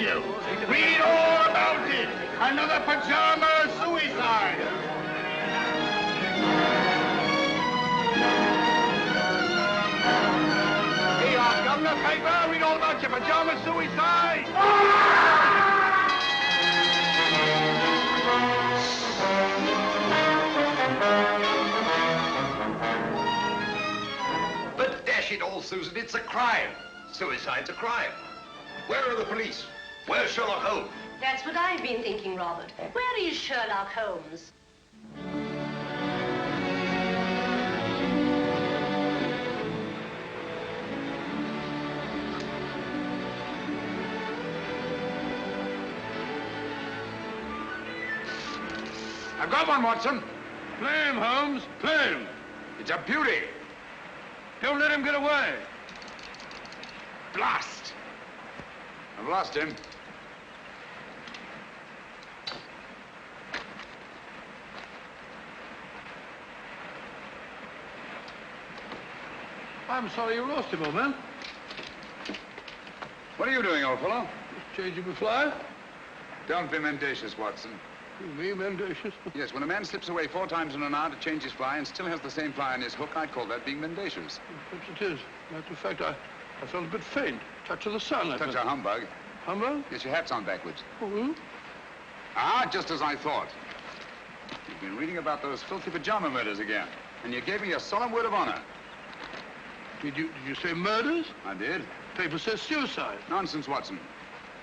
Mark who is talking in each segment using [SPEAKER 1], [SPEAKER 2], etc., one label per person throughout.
[SPEAKER 1] you. Read all about it. Another pajama suicide. Here you are, Governor. Paper. Read all about your pajama suicide.
[SPEAKER 2] But dash it all, Susan, it's a crime. Suicide's a crime. Where are the police? Where's Sherlock Holmes?
[SPEAKER 3] That's what I've been thinking, Robert. Where is Sherlock Holmes?
[SPEAKER 1] I've got one, Watson. Play him, Holmes. Play him. It's a beauty. Don't let him get away. Blast. I've lost him. I'm sorry you lost him, old man.
[SPEAKER 4] What are you doing, old fellow?
[SPEAKER 1] Just changing my fly.
[SPEAKER 4] Don't be mendacious, Watson.
[SPEAKER 1] Me, mendacious?
[SPEAKER 4] Yes, when a man slips away 4 times in an hour to change his fly and still has the same fly on his hook, I call that being mendacious.
[SPEAKER 1] Perhaps it is. Matter of fact, I felt a bit faint. Touch of the sun.
[SPEAKER 4] Touch of humbug.
[SPEAKER 1] Humbug?
[SPEAKER 4] Yes, your hat's on backwards.
[SPEAKER 1] Oh,
[SPEAKER 4] Ah, just as I thought. You've been reading about those filthy pajama murders again, and you gave me a solemn word of honor.
[SPEAKER 1] Did you say murders?
[SPEAKER 4] I did.
[SPEAKER 1] Paper says suicide.
[SPEAKER 4] Nonsense, Watson.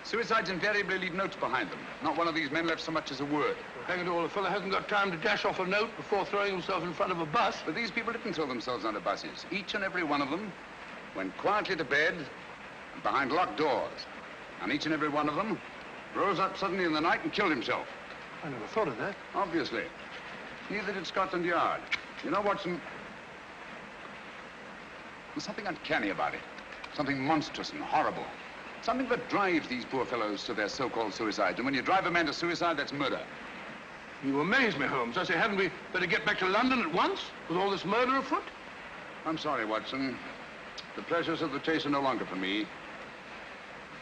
[SPEAKER 4] Suicides invariably leave notes behind them. Not one of these men left so much as a word.
[SPEAKER 1] Well, hang it all, a fellow hasn't got time to dash off a note before throwing himself in front of a bus.
[SPEAKER 4] But these people didn't throw themselves under buses. Each and every one of them went quietly to bed and behind locked doors. And each and every one of them rose up suddenly in the night and killed himself.
[SPEAKER 1] I never thought of that.
[SPEAKER 4] Obviously. Neither did Scotland Yard. You know, Watson, there's something uncanny about it. Something monstrous and horrible. Something that drives these poor fellows to their so-called suicides. And when you drive a man to suicide, that's murder.
[SPEAKER 1] You amaze me, Holmes. I say, hadn't we better get back to London at once with all this murder afoot?
[SPEAKER 4] I'm sorry, Watson. The pleasures of the chase are no longer for me.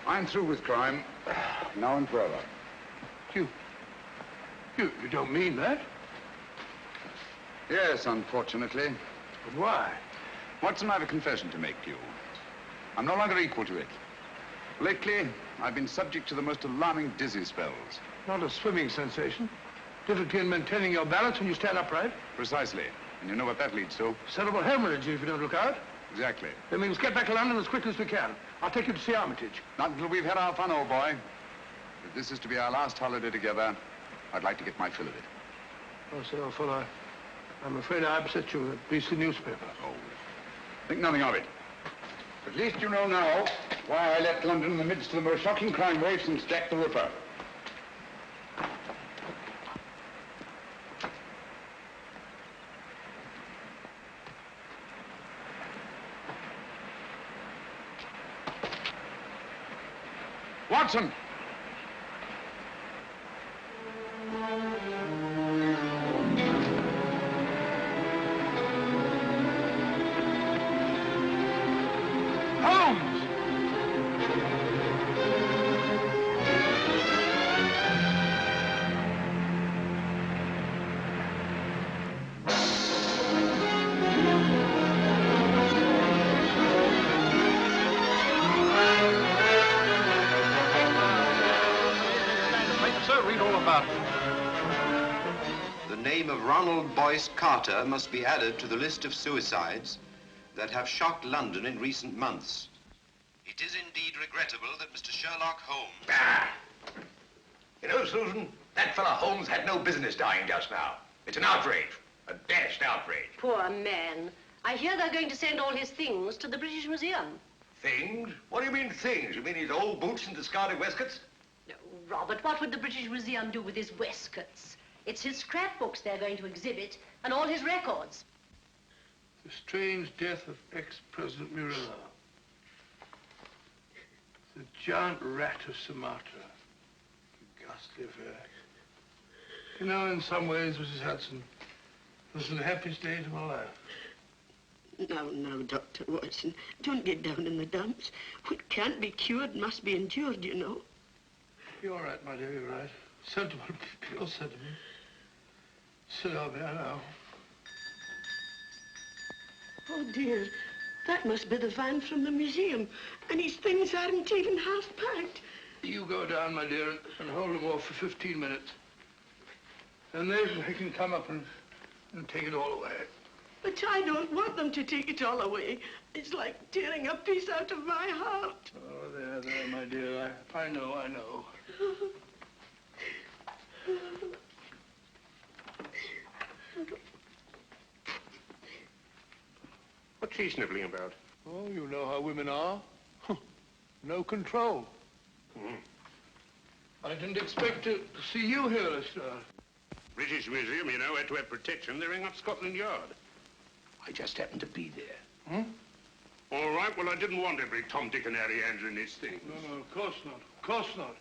[SPEAKER 4] I'm through with crime, now and forever.
[SPEAKER 1] You don't mean that?
[SPEAKER 4] Yes, unfortunately.
[SPEAKER 1] But why?
[SPEAKER 4] Watson, I have a confession to make to you. I'm no longer equal to it. Lately, I've been subject to the most alarming dizzy spells.
[SPEAKER 1] Not a swimming sensation. Difficulty in maintaining your balance when you stand upright.
[SPEAKER 4] Precisely. And you know what that leads to?
[SPEAKER 1] Cerebral hemorrhage if you don't look out.
[SPEAKER 4] Exactly.
[SPEAKER 1] Then we must get back to London as quickly as we can. I'll take you to see Armitage.
[SPEAKER 4] Not until we've had our fun, old boy. If this is to be our last holiday together, I'd like to get my fill of it.
[SPEAKER 1] Oh, sir, old fellow, I'm afraid I upset you with that beastly newspaper.
[SPEAKER 4] Oh, think nothing of it. At least you know now why I left London in the midst of the most shocking crime wave since Jack the Ripper. Watson!
[SPEAKER 1] Holmes!
[SPEAKER 2] Read all about it. The name of Ronald Boyce Carter must be added to the list of suicides that have shocked London in recent months. It is indeed regrettable that Mr. Sherlock Holmes...
[SPEAKER 5] Ah! You know, Susan, that fellow Holmes had no business dying just now. It's an outrage. A dashed outrage.
[SPEAKER 3] Poor man. I hear they're going to send all his things to the British Museum.
[SPEAKER 5] Things? What do you mean things? You mean his old boots and discarded waistcoats?
[SPEAKER 3] No, Robert, what would the British Museum do with his waistcoats? It's his scrapbooks they're going to exhibit, and all his records.
[SPEAKER 1] The strange death of ex-President Murillo. The giant rat of Sumatra. A ghastly affair. You know, in some ways, Mrs. Hudson, this is the happiest days of my life.
[SPEAKER 6] No, Dr. Watson. Don't get down in the dumps. What can't be cured must be endured, you know.
[SPEAKER 1] You're right, my dear, you're right. Sentiment, pure sentiment. Sit up here now.
[SPEAKER 6] Oh, dear. That must be the van from the museum. And his things aren't even half packed.
[SPEAKER 1] You go down, my dear, and hold them off for 15 minutes. And they can come up and take it all away.
[SPEAKER 6] But I don't want them to take it all away. It's like tearing a piece out of my heart.
[SPEAKER 1] Oh, there, my dear. I know.
[SPEAKER 5] What's she sniveling about?
[SPEAKER 1] Oh, you know how women are. No control. I didn't expect to see you here, Lestrade.
[SPEAKER 5] British Museum, you know, had to have protection. They ring up Scotland Yard. I just happened to be there. All right, well, I didn't want every Tom, Dick, and Harry answering these things.
[SPEAKER 1] No, of course not. Of course not.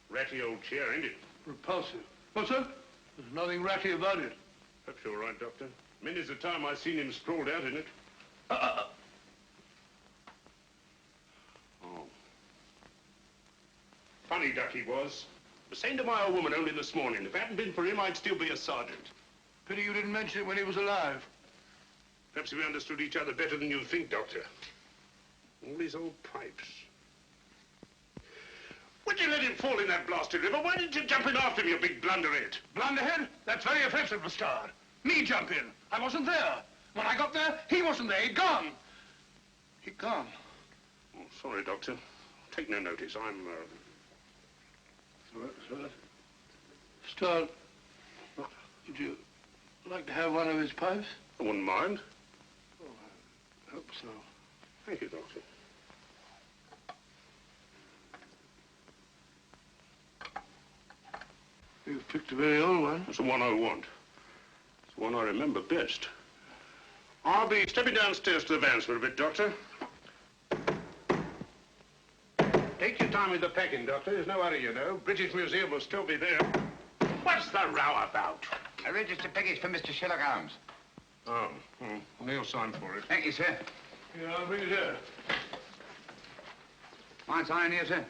[SPEAKER 5] Ratty old chair, ain't it?
[SPEAKER 1] Repulsive. What's that? There's nothing ratty about it.
[SPEAKER 5] Perhaps you're right, Doctor. Many's the time I've seen him sprawled out in it. Oh. Funny duck he was. Was saying to my old woman only this morning, if it hadn't been for him, I'd still be a sergeant.
[SPEAKER 1] Pity you didn't mention it when he was alive.
[SPEAKER 5] Perhaps we understood each other better than you think, Doctor. All these old pipes. Why'd you let him fall in that blasted river? Why didn't you jump in after him, you big blunderhead?
[SPEAKER 1] Blunderhead? That's very offensive, Lestrade. Me jump in. I wasn't there. When I got there, he wasn't there. He'd gone. He'd gone.
[SPEAKER 5] Oh, sorry, Doctor. Take no notice. I'm,
[SPEAKER 1] Sorry. Lestrade, would you like to have one of his pipes?
[SPEAKER 5] I wouldn't mind.
[SPEAKER 1] Oh, I hope so.
[SPEAKER 5] Thank you, Doctor.
[SPEAKER 1] You've picked a very old one.
[SPEAKER 5] It's the one I want. It's the one I remember best. I'll be stepping downstairs to the vans for a bit, Doctor. Take your time with the packing, Doctor. There's no hurry, you know. British Museum will still be there. What's the row about?
[SPEAKER 4] A register package for Mr. Sherlock Holmes.
[SPEAKER 5] Oh, Neill signed for it.
[SPEAKER 4] Thank you, sir.
[SPEAKER 1] Yeah, I'll bring it here.
[SPEAKER 4] Mind signing here, sir?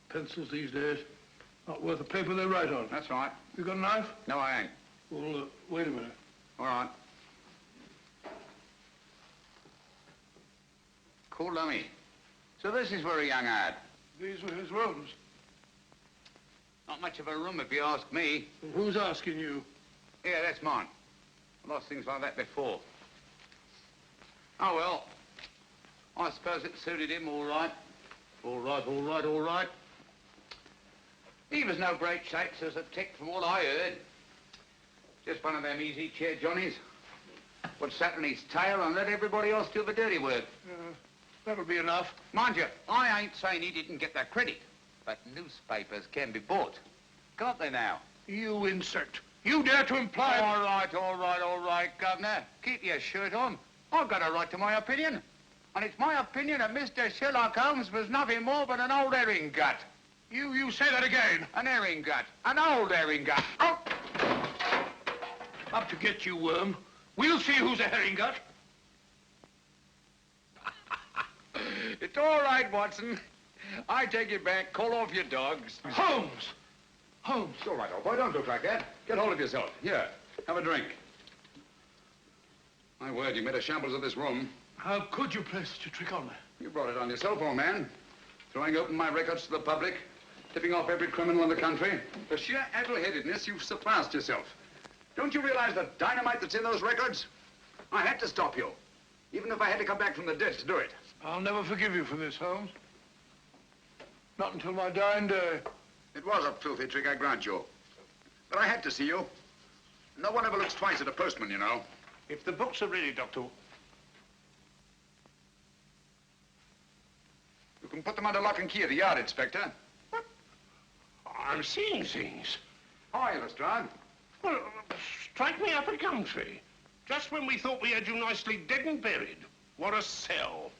[SPEAKER 1] Pencils these days, not worth the paper they write on.
[SPEAKER 4] That's right.
[SPEAKER 1] You got a knife?
[SPEAKER 4] No, I ain't.
[SPEAKER 1] Well, wait a minute.
[SPEAKER 4] All right. Cool dummy. So this is where a young ad.
[SPEAKER 1] These were his rooms.
[SPEAKER 4] Not much of a room, if you ask me.
[SPEAKER 1] Well, who's asking you?
[SPEAKER 4] Yeah, that's mine. I lost things like that before. Oh, well. I suppose it suited him all right. All right. He was no great shakes as a tick from what I heard. Just one of them easy chair Johnnies. Would sat on his tail and let everybody else do the dirty work.
[SPEAKER 1] That'll be enough.
[SPEAKER 4] Mind you, I ain't saying he didn't get that credit, but newspapers can be bought. Can't they now?
[SPEAKER 1] You insect. You dare to imply...
[SPEAKER 4] All right, Governor. Keep your shirt on. I've got a right to my opinion. And it's my opinion that Mr. Sherlock Holmes was nothing more but an old herring gut.
[SPEAKER 1] You say that again.
[SPEAKER 4] An herring gut. An old herring gut. Oh!
[SPEAKER 1] Up to get you, worm. We'll see who's a herring gut.
[SPEAKER 4] It's all right, Watson. I take it back. Call off your dogs.
[SPEAKER 1] Holmes! Holmes.
[SPEAKER 4] It's all right, old boy. Don't look like that. Get hold of yourself. Here, have a drink. My word, you made a shambles of this room.
[SPEAKER 1] How could you play such a trick on me?
[SPEAKER 4] You brought it on yourself, old man. Throwing open my records to the public, tipping off every criminal in the country. For sheer addle-headedness, you've surpassed yourself. Don't you realize the dynamite that's in those records? I had to stop you, even if I had to come back from the dead to do it.
[SPEAKER 1] I'll never forgive you for this, Holmes. Not until my dying day.
[SPEAKER 4] It was a filthy trick, I grant you. But I had to see you. No one ever looks twice at a postman, you know.
[SPEAKER 5] If the books are ready, Doctor...
[SPEAKER 4] You can put them under lock and key at the yard, Inspector.
[SPEAKER 5] What? I'm seeing things.
[SPEAKER 4] Hi, Lestrade.
[SPEAKER 5] Well, strike me up a gum tree. Just when we thought we had you nicely dead and buried. What a sell.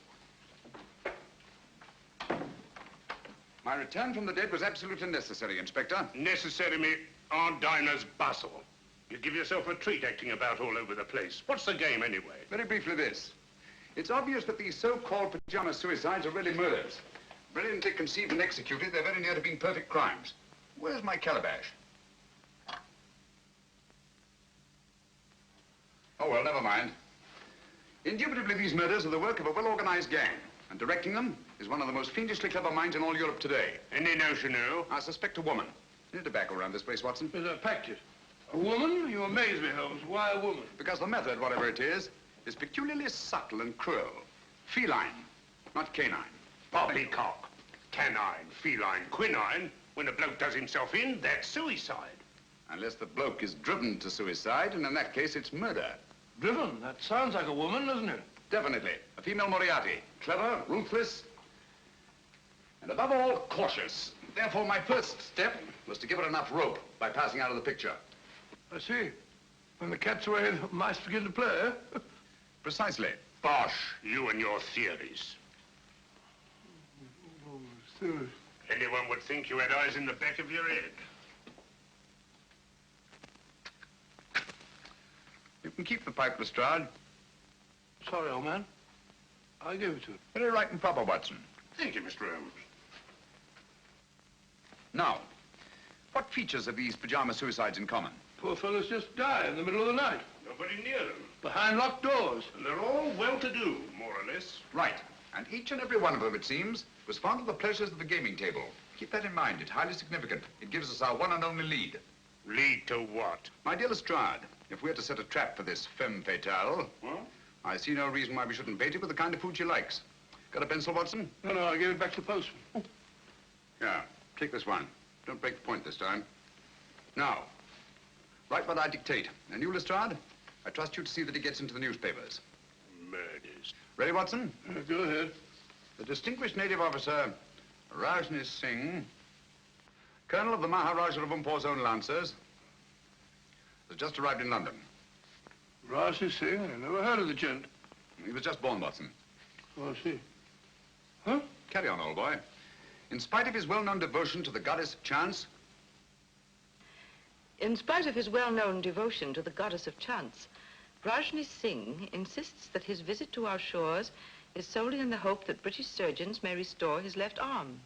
[SPEAKER 4] My return from the dead was absolutely necessary, Inspector.
[SPEAKER 5] Necessary, me, our diner's Basil. You give yourself a treat acting about all over the place. What's the game, anyway?
[SPEAKER 4] Very briefly this. It's obvious that these so-called pajama suicides are really murders. Brilliantly conceived and executed, they're very near to being perfect crimes. Where's my calabash? Oh, well, never mind. Indubitably, these murders are the work of a well-organized gang, and directing them is one of the most fiendishly clever minds in all Europe today.
[SPEAKER 5] Any notion who?
[SPEAKER 4] I suspect a woman. Any tobacco around this place, Watson?
[SPEAKER 1] Yes, I packed it. A woman? You amaze me, Holmes. Why a woman?
[SPEAKER 4] Because the method, whatever it is peculiarly subtle and cruel. Feline, not canine.
[SPEAKER 5] Poppycock. Canine, feline, quinine. When a bloke does himself in, that's suicide.
[SPEAKER 4] Unless the bloke is driven to suicide, and in that case, it's murder.
[SPEAKER 1] Driven? That sounds like a woman, doesn't it?
[SPEAKER 4] Definitely. A female Moriarty. Clever, ruthless, and above all, cautious. Therefore, my first step was to give her enough rope by passing out of the picture.
[SPEAKER 1] I see. When the cat's away, the mice begin to play, eh?
[SPEAKER 4] Precisely.
[SPEAKER 5] Bosh, you and your theories.
[SPEAKER 1] Oh, serious.
[SPEAKER 5] Anyone would think you had eyes in the back of your head.
[SPEAKER 4] You can keep the pipe, Lestrade.
[SPEAKER 1] Sorry, old man. I'll give it to him.
[SPEAKER 4] Very right and proper, Watson.
[SPEAKER 5] Thank you, Mr. Holmes.
[SPEAKER 4] Now, what features have these pajama suicides in common?
[SPEAKER 1] Poor fellows just die in the middle of the night,
[SPEAKER 5] Nobody near them.
[SPEAKER 1] behind locked doors.
[SPEAKER 5] And they're all well-to-do, more or less.
[SPEAKER 4] Right. And each and every one of them, it seems, was fond of the pleasures of the gaming table. Keep that in mind. It's highly significant. It gives us our one and only lead.
[SPEAKER 5] Lead to what?
[SPEAKER 4] My dear Lestrade, if we're to set a trap for this femme fatale,
[SPEAKER 5] Well?
[SPEAKER 4] I see no reason why we shouldn't bait it with the kind of food she likes. Got a pencil, Watson?
[SPEAKER 1] No, I gave it back to the postman.
[SPEAKER 4] Yeah, take this one. Don't break the point this time. Now, write what I dictate. And you, Lestrade, I trust you to see that it gets into the newspapers.
[SPEAKER 5] Murders.
[SPEAKER 4] Ready, Watson?
[SPEAKER 1] Go ahead.
[SPEAKER 4] The distinguished native officer, Rajni Singh, colonel of the Maharaja of Infuhr's own Lancers, has just arrived in London.
[SPEAKER 1] Rajni Singh? I never heard of the gent.
[SPEAKER 4] He was just born, Watson.
[SPEAKER 1] Oh, I see. Huh?
[SPEAKER 4] Carry on, old boy. In spite of his well-known devotion to the goddess of chance,
[SPEAKER 7] In spite of his well-known devotion to the goddess of chance, Rajni Singh insists that his visit to our shores is solely in the hope that British surgeons may restore his left arm,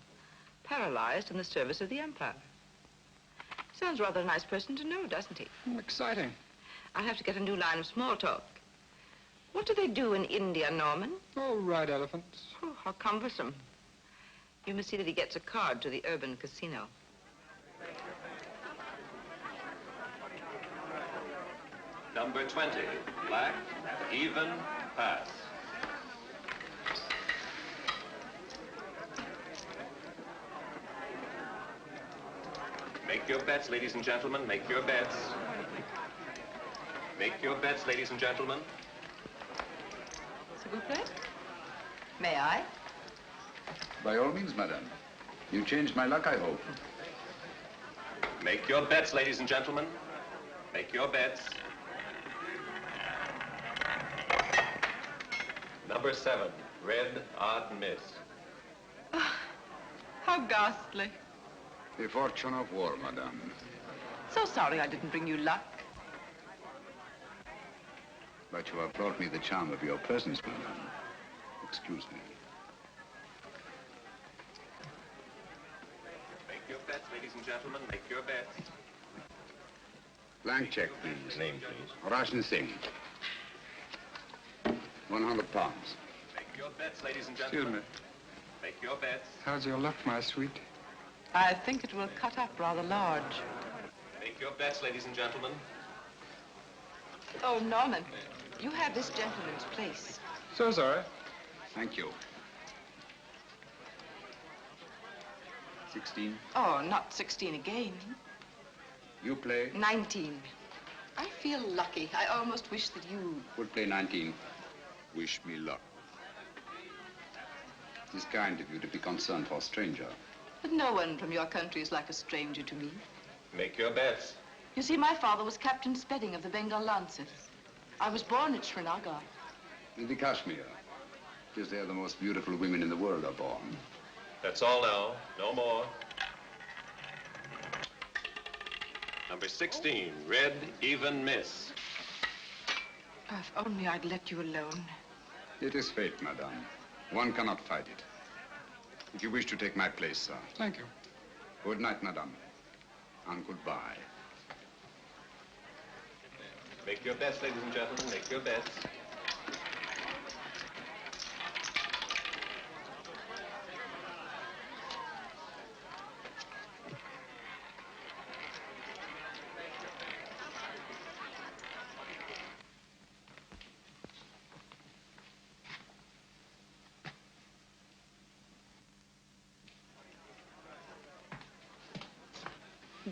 [SPEAKER 7] paralyzed in the service of the Empire. Sounds rather a nice person to know, doesn't he?
[SPEAKER 8] Exciting.
[SPEAKER 7] I'll have to get a new line of small talk. What do they do in India, Norman?
[SPEAKER 8] Oh, ride elephants.
[SPEAKER 7] Oh, how cumbersome. You must see that he gets a card to the urban casino.
[SPEAKER 9] Number 20, black, even, pass. Make your bets, ladies and gentlemen, make your bets. Make your bets, ladies and gentlemen.
[SPEAKER 7] S'il vous plaît? May I?
[SPEAKER 4] by all means, madame. You changed my luck, I hope.
[SPEAKER 9] Make your bets, ladies and gentlemen. Make your bets. Number 7, red, odd miss.
[SPEAKER 7] Oh, how ghastly.
[SPEAKER 4] The fortune of war, madame.
[SPEAKER 7] So sorry I didn't bring you luck.
[SPEAKER 4] But you have brought me the charm of your presence, madame. Excuse me.
[SPEAKER 9] Make your bets, ladies and gentlemen. Make your bets.
[SPEAKER 4] Blank check, please.
[SPEAKER 9] Name, please.
[SPEAKER 4] Rajni Singh. 100 pounds.
[SPEAKER 9] Make your bets, ladies and
[SPEAKER 8] Excuse
[SPEAKER 9] gentlemen.
[SPEAKER 8] me.
[SPEAKER 9] Make your bets.
[SPEAKER 8] How's your luck, my sweet?
[SPEAKER 7] I think it will cut up rather large.
[SPEAKER 9] Make your bets, ladies and gentlemen.
[SPEAKER 7] Oh, Norman, you have this gentleman's place.
[SPEAKER 8] So sorry.
[SPEAKER 4] Thank you. 16.
[SPEAKER 7] Oh, not 16 again.
[SPEAKER 4] You play.
[SPEAKER 7] 19. I feel lucky. I almost wish that you...
[SPEAKER 4] Would play 19. Wish me luck. It is kind of you to be concerned for a stranger.
[SPEAKER 7] But no one from your country is like a stranger to me.
[SPEAKER 9] Make your bets.
[SPEAKER 7] You see, my father was Captain Spedding of the Bengal Lancers. I was born at Srinagar.
[SPEAKER 4] In the Kashmir. It is there the most beautiful women in the world are born.
[SPEAKER 9] That's all now. No more. Number 16, red, even miss.
[SPEAKER 7] If only I'd let you alone.
[SPEAKER 10] It is fate, madame. One cannot fight it. If you wish to take my place, sir.
[SPEAKER 8] Thank you.
[SPEAKER 10] Good night, madame. And goodbye.
[SPEAKER 9] Make your best, ladies and gentlemen. Make your best.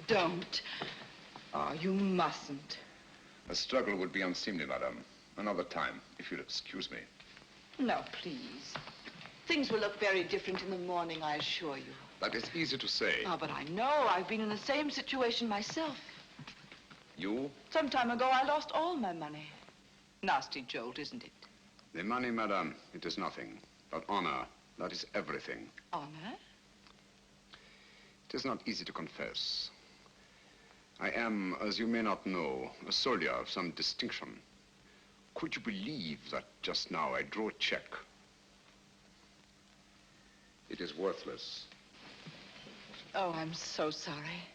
[SPEAKER 7] Don't. Oh, you mustn't.
[SPEAKER 10] A struggle would be unseemly, madame. Another time, if you'll excuse me.
[SPEAKER 7] No, please. Things will look very different in the morning, I assure you.
[SPEAKER 10] That is easy to say.
[SPEAKER 7] Oh, but I know. I've been in the same situation myself.
[SPEAKER 10] You?
[SPEAKER 7] Some time ago, I lost all my money. Nasty jolt, isn't it?
[SPEAKER 10] The money, madame, it is nothing. But honor, that is everything.
[SPEAKER 7] Honor?
[SPEAKER 10] It is not easy to confess. I am, as you may not know, a soldier of some distinction. Could you believe that just now I drew a check? It is worthless.
[SPEAKER 7] Oh, I'm so sorry.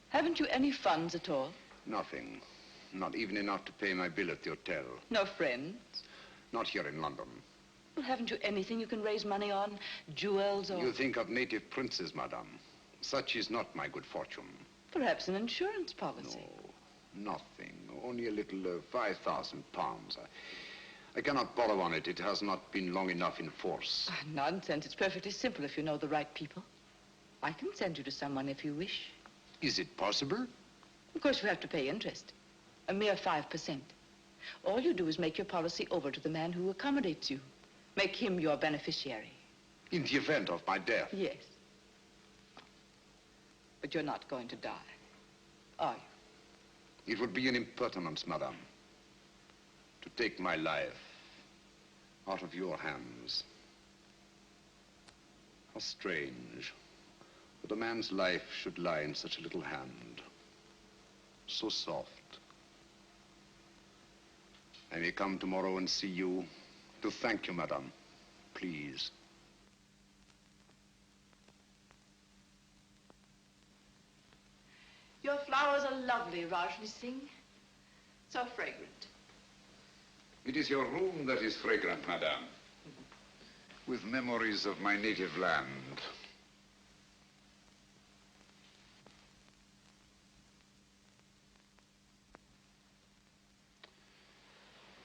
[SPEAKER 7] Haven't you any funds at all?
[SPEAKER 10] Nothing. Not even enough to pay my bill at the hotel.
[SPEAKER 7] No friends?
[SPEAKER 10] Not here in London.
[SPEAKER 7] Well, haven't you anything you can raise money on? Jewels or...
[SPEAKER 10] You think of native princes, madame. Such is not my good fortune.
[SPEAKER 7] Perhaps an insurance policy.
[SPEAKER 10] No, nothing. Only a little 5,000 pounds. I cannot borrow on it. It has not been long enough in force.
[SPEAKER 7] Ah, nonsense. It's perfectly simple if you know the right people. I can send you to someone if you wish.
[SPEAKER 10] Is it possible?
[SPEAKER 7] Of course, you have to pay interest. A mere 5%. All you do is make your policy over to the man who accommodates you. Make him your beneficiary.
[SPEAKER 10] In the event of my death?
[SPEAKER 7] Yes. But you're not going to die, are you?
[SPEAKER 10] It would be an impertinence, madame, to take my life out of your hands. How strange that a man's life should lie in such a little hand. So soft. I may come tomorrow and see you to thank you, madame. Please.
[SPEAKER 7] Your flowers are lovely, Rajni Singh. So fragrant.
[SPEAKER 10] It is your room that is fragrant, madame. With memories of my native land.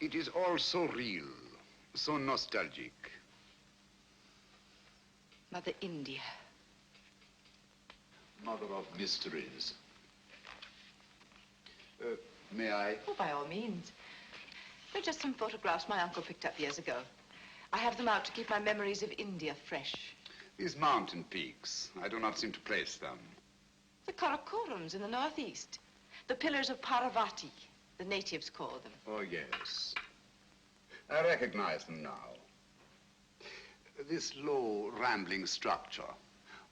[SPEAKER 10] It is all so real, so nostalgic.
[SPEAKER 7] Mother India.
[SPEAKER 10] Mother of mysteries. May I?
[SPEAKER 7] Oh, by all means. They're just some photographs my uncle picked up years ago. I have them out to keep my memories of India fresh.
[SPEAKER 10] These mountain peaks, I do not seem to place them.
[SPEAKER 7] The Karakorams in the northeast. The pillars of Parvati, the natives call them.
[SPEAKER 10] Oh, yes. I recognize them now. This low, rambling structure,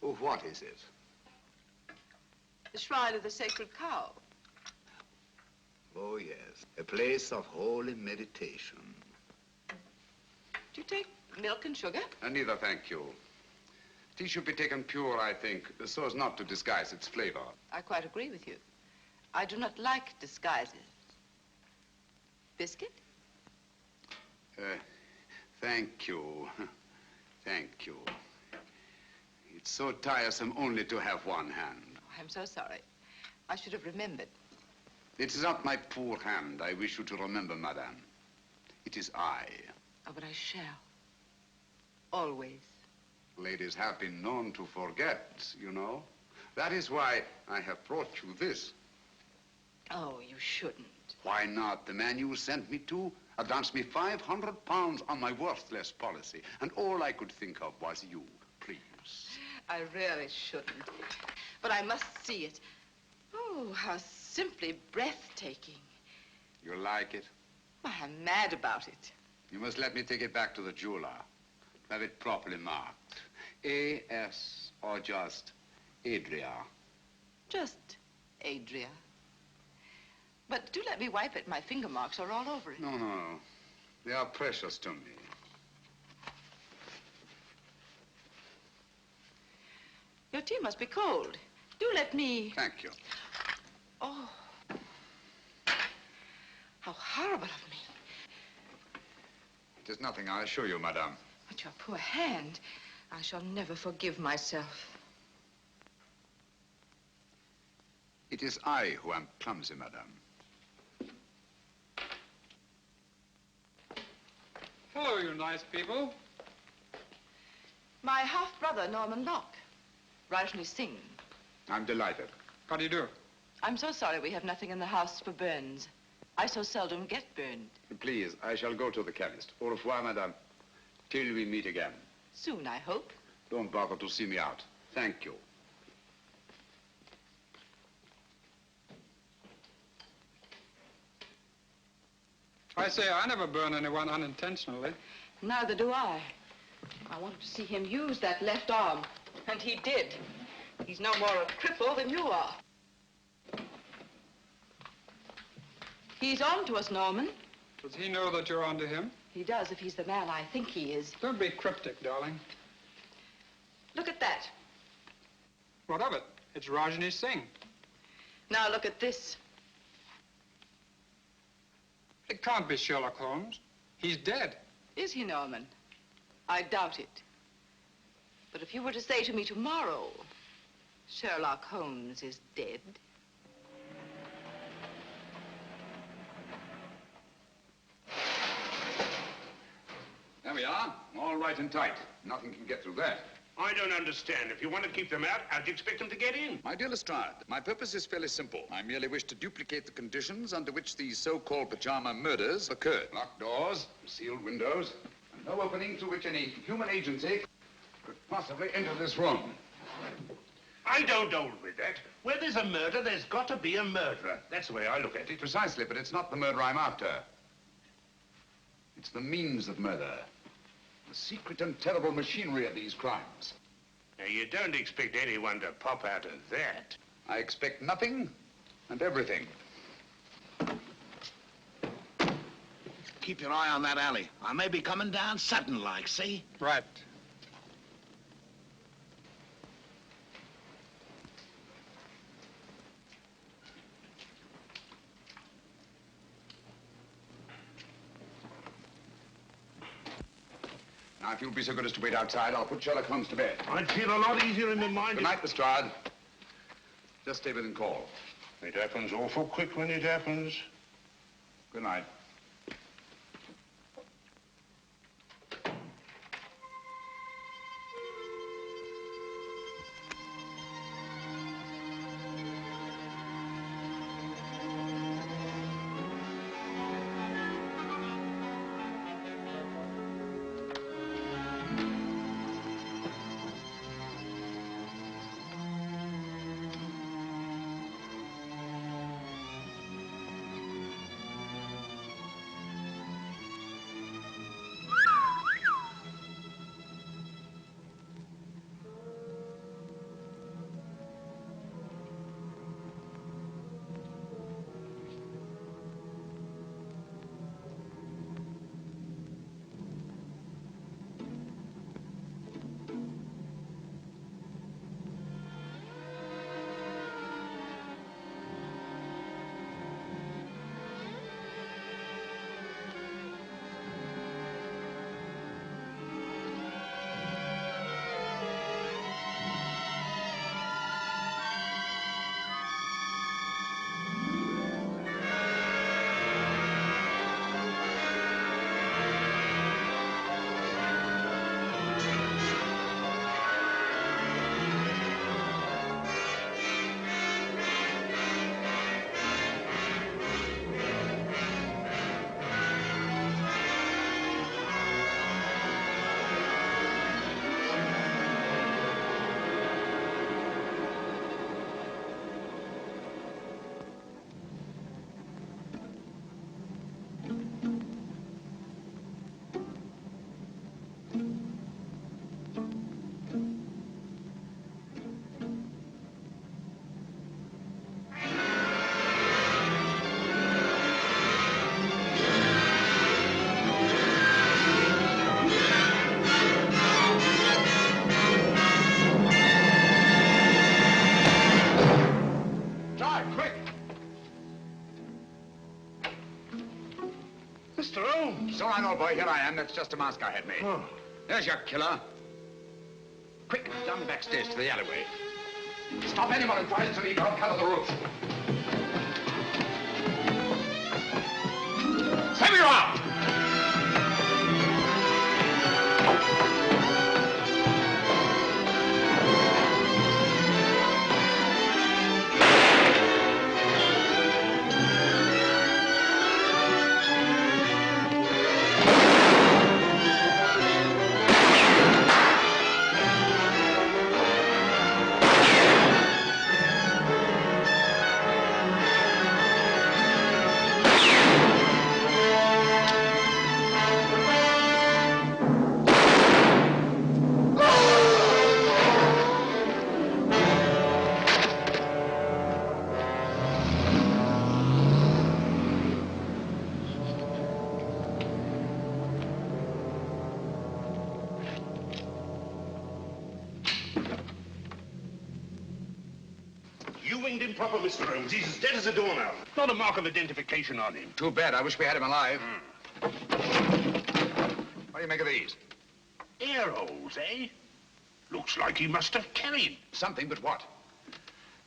[SPEAKER 10] oh, what is it?
[SPEAKER 7] The shrine of the sacred cow.
[SPEAKER 10] Oh, yes. A place of holy meditation.
[SPEAKER 7] Do you take milk and sugar?
[SPEAKER 10] Neither, thank you. Tea should be taken pure, I think, so as not to disguise its flavor.
[SPEAKER 7] I quite agree with you. I do not like disguises. Biscuit?
[SPEAKER 10] Thank you. Thank you. It's so tiresome only to have one hand.
[SPEAKER 7] Oh, I'm so sorry. I should have remembered.
[SPEAKER 10] It is not my poor hand I wish you to remember, madame. It is I.
[SPEAKER 7] Oh, but I shall. Always.
[SPEAKER 10] Ladies have been known to forget, you know. That is why I have brought you this.
[SPEAKER 7] Oh, you shouldn't.
[SPEAKER 10] Why not? The man you sent me to advanced me 500 pounds on my worthless policy, and all I could think of was you. Please.
[SPEAKER 7] I really shouldn't. But I must see it. Oh, how simply breathtaking.
[SPEAKER 10] You like it?
[SPEAKER 7] Why, I'm mad about it.
[SPEAKER 10] You must let me take it back to the jeweler. Have it properly marked. A.S. or just Adrea.
[SPEAKER 7] Just Adrea. But do let me wipe it. My finger marks are all over it.
[SPEAKER 10] No, no. They are precious to me.
[SPEAKER 7] Your tea must be cold. Do let me...
[SPEAKER 10] Thank you.
[SPEAKER 7] Oh. How horrible of me.
[SPEAKER 10] It is nothing, I assure you, madame.
[SPEAKER 7] But your poor hand. I shall never forgive myself.
[SPEAKER 10] It is I who am clumsy, madame.
[SPEAKER 8] Hello, you nice people.
[SPEAKER 7] My half-brother, Norman Locke. Rajni Singh.
[SPEAKER 10] I'm delighted.
[SPEAKER 8] How do you do?
[SPEAKER 7] I'm so sorry we have nothing in the house for burns. I so seldom get burned.
[SPEAKER 10] Please, I shall go to the chemist. Au revoir, madame. Till we meet again.
[SPEAKER 7] Soon, I hope.
[SPEAKER 10] Don't bother to see me out. Thank you.
[SPEAKER 8] I say, I never burn anyone unintentionally.
[SPEAKER 7] Neither do I. I wanted to see him use that left arm, and he did. He's no more a cripple than you are. He's on to us, Norman.
[SPEAKER 8] Does he know that you're on to him?
[SPEAKER 7] He does, if he's the man I think he is.
[SPEAKER 8] Don't be cryptic, darling.
[SPEAKER 7] Look at that.
[SPEAKER 8] What of it? It's Rajni Singh.
[SPEAKER 7] Now look at this.
[SPEAKER 8] It can't be Sherlock Holmes. He's dead.
[SPEAKER 7] Is he, Norman? I doubt it. But if you were to say to me tomorrow, Sherlock Holmes is dead.
[SPEAKER 10] There we are. All right and tight. Nothing can get through that.
[SPEAKER 5] I don't understand. If you want to keep them out, how'd you expect them to get in?
[SPEAKER 10] My dear Lestrade, my purpose is fairly simple. I merely wish to duplicate the conditions under which these so-called pajama murders occurred. Locked doors, sealed windows, and no opening through which any human agency could possibly enter this room.
[SPEAKER 5] I don't hold with that. Where there's a murder, there's got to be a murderer. That's the way I look at it.
[SPEAKER 10] Precisely, but it's not the murder I'm after. It's the means of murder. The secret and terrible machinery of these crimes.
[SPEAKER 5] Now, you don't expect anyone to pop out of that.
[SPEAKER 10] I expect nothing and everything.
[SPEAKER 11] Keep your eye on that alley. I may be coming down sudden-like, see?
[SPEAKER 8] Right.
[SPEAKER 10] Now, if you'll be so good as to wait outside, I'll put Sherlock Holmes to bed.
[SPEAKER 5] I'd feel a lot easier in my mind.
[SPEAKER 10] Good night, Lestrade. Just stay within call.
[SPEAKER 5] It happens awful quick when it happens.
[SPEAKER 10] Good night. quick!
[SPEAKER 1] Mr. Holmes!
[SPEAKER 10] So I know, boy. Here I am. That's just a mask I had made.
[SPEAKER 1] Oh.
[SPEAKER 10] There's your killer. Quick, down the back stairs to the alleyway. Stop anyone who tries to leave or I'll cover the roof. Stay where you are!
[SPEAKER 5] You winged improper, Mr. Holmes. He's as dead as a doornail. Not a mark of identification on him.
[SPEAKER 10] Too bad. I wish we had him alive. What do you make of these?
[SPEAKER 5] Air holes, eh? Looks like he must have carried.
[SPEAKER 10] Something, but what?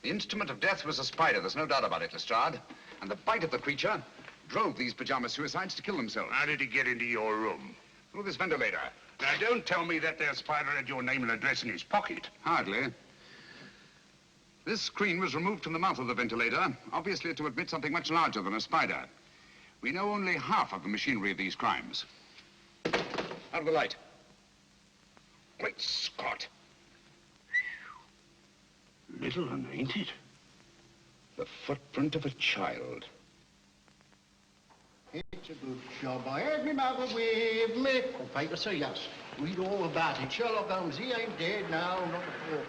[SPEAKER 10] The instrument of death was a spider. There's no doubt about it, Lestrade. And the bite of the creature drove these pajama suicides to kill themselves.
[SPEAKER 5] How did he get into your room?
[SPEAKER 10] Through this ventilator.
[SPEAKER 5] Now, don't tell me that there spider had your name and address in his pocket.
[SPEAKER 10] Hardly. This screen was removed from the mouth of the ventilator, obviously to admit something much larger than a spider. We know only half of the machinery of these crimes. Out of the light.
[SPEAKER 5] Great Scott. Little one, ain't it?
[SPEAKER 10] The footprint of a child.
[SPEAKER 11] It's a good job. I had me mother with me. On paper, sir, yes. Read all about it. Sherlock Holmes, he ain't dead now, not at all.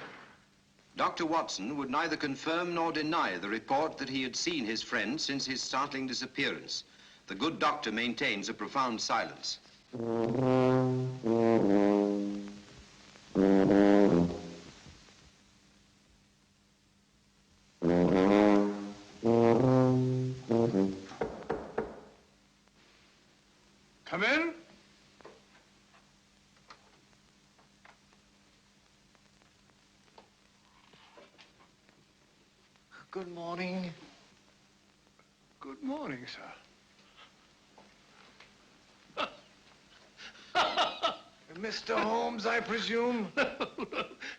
[SPEAKER 2] Dr. Watson would neither confirm nor deny the report that he had seen his friend since his startling disappearance. The good doctor maintains a profound silence.
[SPEAKER 1] Come in.
[SPEAKER 11] Good morning.
[SPEAKER 1] Good morning, sir.
[SPEAKER 12] Mr. Holmes, I presume?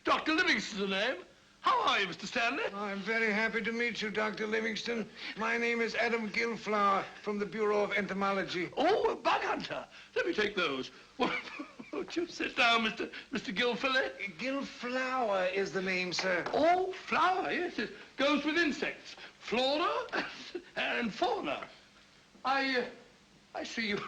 [SPEAKER 1] Dr. Livingston's the name. How are you, Mr. Stanley?
[SPEAKER 12] I'm very happy to meet you, Dr. Livingston. My name is Adam Gillflower from the Bureau of Entomology.
[SPEAKER 1] Oh, a bug hunter. Let me take those. Won't you sit down, Mr. Gillflower?
[SPEAKER 12] Gillflower is the name, sir.
[SPEAKER 1] Oh, flower, yes. It goes with insects. Flora and fauna. I see you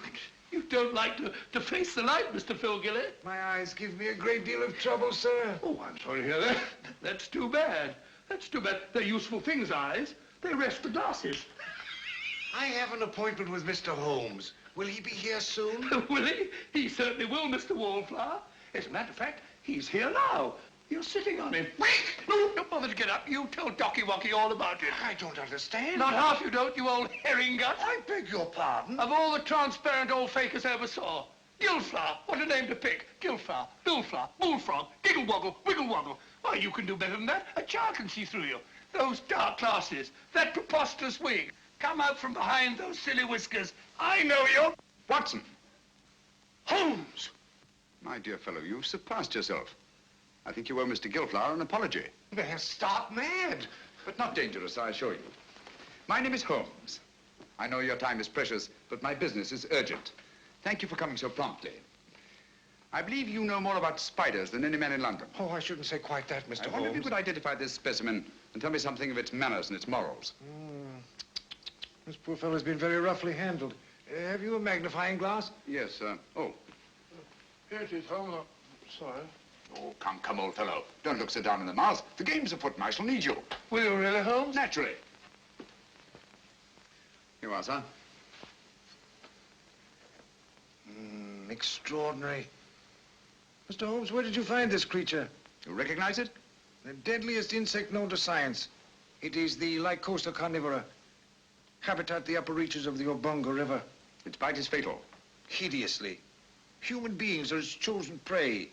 [SPEAKER 1] don't like to face the light, Mr. Philgilly.
[SPEAKER 12] My eyes give me a great deal of trouble, sir.
[SPEAKER 1] Oh, I'm sorry to hear that. That's too bad. That's too bad. They're useful things, eyes. They rest the glasses.
[SPEAKER 12] I have an appointment with Mr. Holmes. Will he be here soon?
[SPEAKER 1] Will he? He certainly will, Mr. Wallflower. As a matter of fact, he's here now. You're sitting on him. No, don't bother to get up. You tell Docky Wocky all about it.
[SPEAKER 12] I don't understand.
[SPEAKER 1] Not half you don't, you old herring gut.
[SPEAKER 12] I beg your pardon.
[SPEAKER 1] Of all the transparent old fakers I ever saw. Gillflower, what a name to pick. Gillflower, Billflower, Bullfrog, Giggle Woggle, Wiggle Woggle. Why, you can do better than that. A child can see through you. Those dark glasses, that preposterous wig. Come out from behind those silly whiskers. I know you.
[SPEAKER 10] Watson.
[SPEAKER 1] Holmes.
[SPEAKER 10] My dear fellow, you've surpassed yourself. I think you owe Mr. Gillflower an apology.
[SPEAKER 12] They're stark mad.
[SPEAKER 10] But not dangerous, I assure you. My name is Holmes. I know your time is precious, but my business is urgent. Thank you for coming so promptly. I believe you know more about spiders than any man in London.
[SPEAKER 12] Oh, I shouldn't say quite that, Mr. Holmes.
[SPEAKER 10] I wonder if you could identify this specimen and tell me something of its manners and its morals.
[SPEAKER 12] This poor fellow's been very roughly handled. Have you a magnifying glass?
[SPEAKER 10] Yes, oh.
[SPEAKER 1] Here it is, Holmes. Sorry.
[SPEAKER 10] Oh, come, old fellow. Don't look so down in the mouth. The game's afoot, and I shall need you.
[SPEAKER 1] Will you really, Holmes?
[SPEAKER 10] Naturally. Here you are, sir.
[SPEAKER 12] Extraordinary. Mr. Holmes, where did you find this creature?
[SPEAKER 10] You recognize it?
[SPEAKER 12] The deadliest insect known to science. It is the Lycosa carnivora. Habitat the upper reaches of the Obonga River.
[SPEAKER 10] Its bite is fatal.
[SPEAKER 12] Hideously. Human beings are its chosen prey.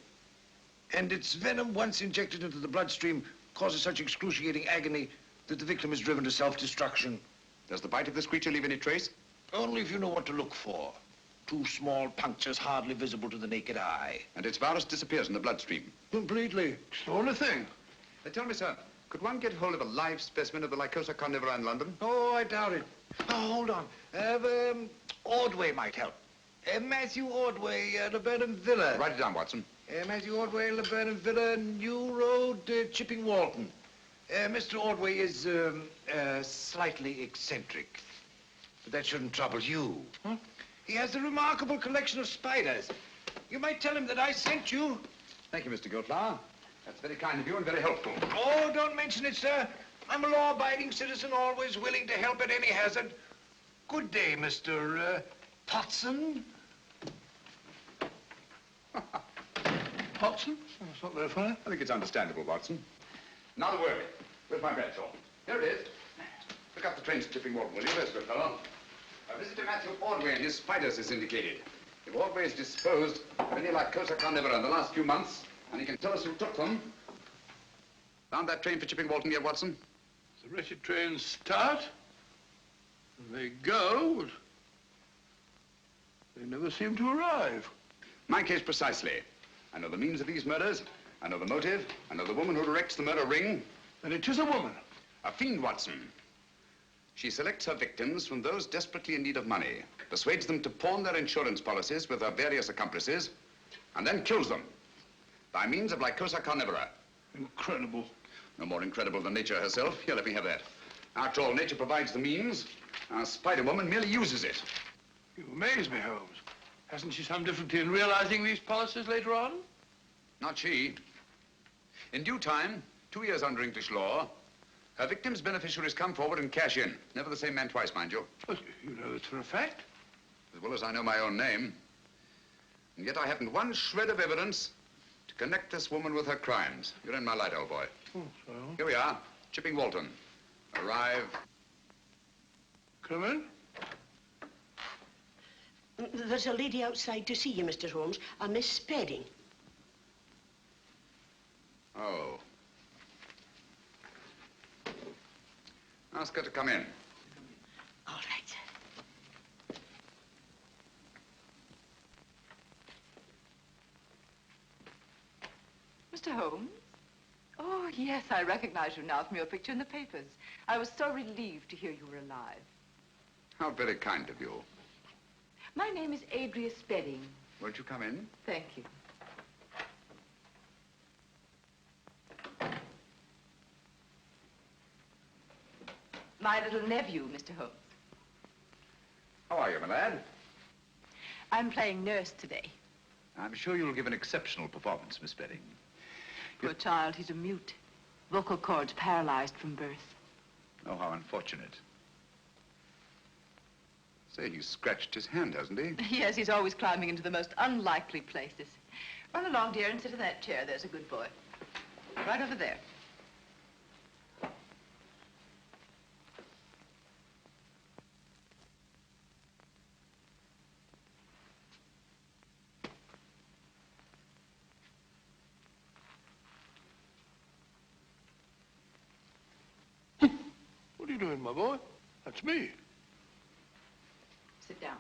[SPEAKER 12] And its venom, once injected into the bloodstream, causes such excruciating agony that the victim is driven to self-destruction.
[SPEAKER 10] Does the bite of this creature leave any trace?
[SPEAKER 12] Only if you know what to look for. 2 small punctures hardly visible to the naked eye.
[SPEAKER 10] And its virus disappears in the bloodstream?
[SPEAKER 12] Completely.
[SPEAKER 1] It's the only thing.
[SPEAKER 10] Tell me, sir, could one get hold of a live specimen of the Lycosa carnivora in London?
[SPEAKER 12] Oh, I doubt it. Oh, hold on. Ordway might help. Matthew Ordway, Laburnum Villa.
[SPEAKER 10] Write it down, Watson.
[SPEAKER 12] Matthew Ordway, Laburnum Villa, New Road, Chipping Walton. Mr. Ordway is slightly eccentric. But that shouldn't trouble you. Huh? He has a remarkable collection of spiders. You might tell him that I sent you.
[SPEAKER 10] Thank you, Mr. Gilflower. That's very kind of you and very helpful.
[SPEAKER 12] Oh, don't mention it, sir. I'm a law-abiding citizen, always willing to help at any hazard. Good day, Mr. Potson.
[SPEAKER 1] Watson? That's not very funny.
[SPEAKER 10] I think it's understandable, Watson. Now the word. Where's my Bradshaw? Here it is. Look up the trains to Chipping Walton, will you? There's good fellow. A visit to Matthew Ordway and his spiders is indicated. If Ordway is disposed of any Lycosa carnivora in the last few months, and he can tell us who took them. Found that train for Chipping Walton yet, Watson?
[SPEAKER 1] The wretched trains start, and they go, but they never seem to arrive.
[SPEAKER 10] My case precisely. I know the means of these murders. I know the motive. I know the woman who directs the murder ring.
[SPEAKER 1] And it is a woman.
[SPEAKER 10] A fiend, Watson. She selects her victims from those desperately in need of money, persuades them to pawn their insurance policies with her various accomplices, and then kills them by means of Lycosa carnivora.
[SPEAKER 1] Incredible.
[SPEAKER 10] No more incredible than nature herself. Here, let me have that. After all, nature provides the means. Our Spider-Woman merely uses it.
[SPEAKER 1] You amaze me, Holmes. Hasn't she some difficulty in realizing these policies later on?
[SPEAKER 10] Not she. In due time, 2 years under English law, her victims' beneficiaries come forward and cash in. Never the same man twice, mind you.
[SPEAKER 1] But you know this for a fact.
[SPEAKER 10] As well as I know my own name. And yet I haven't one shred of evidence to connect this woman with her crimes. You're in my light, old boy.
[SPEAKER 1] Oh, so?
[SPEAKER 10] Here we are, Chipping Walton. Arrive.
[SPEAKER 1] Come in.
[SPEAKER 6] There's a lady outside to see you, Mr. Holmes, a Miss Spedding.
[SPEAKER 10] Oh. Ask her to come in.
[SPEAKER 6] All right.
[SPEAKER 7] Mr. Holmes? Oh, yes, I recognize you now from your picture in the papers. I was so relieved to hear you were alive.
[SPEAKER 10] How very kind of you.
[SPEAKER 7] My name is Adrea Spedding.
[SPEAKER 10] Won't you come in?
[SPEAKER 7] Thank you. My little nephew, Mr. Holmes.
[SPEAKER 10] How are you, my lad?
[SPEAKER 7] I'm playing nurse today.
[SPEAKER 13] I'm sure you'll give an exceptional performance, Miss Spedding.
[SPEAKER 7] Poor child, he's a mute. Vocal cords paralyzed from birth.
[SPEAKER 13] Oh, how unfortunate.
[SPEAKER 10] Say, he's scratched his hand, hasn't he?
[SPEAKER 7] Yes, he's always climbing into the most unlikely places. Run along, dear, and sit in that chair. There's a good boy. Right over there.
[SPEAKER 1] What are you doing, my boy? That's me.
[SPEAKER 7] Sit down.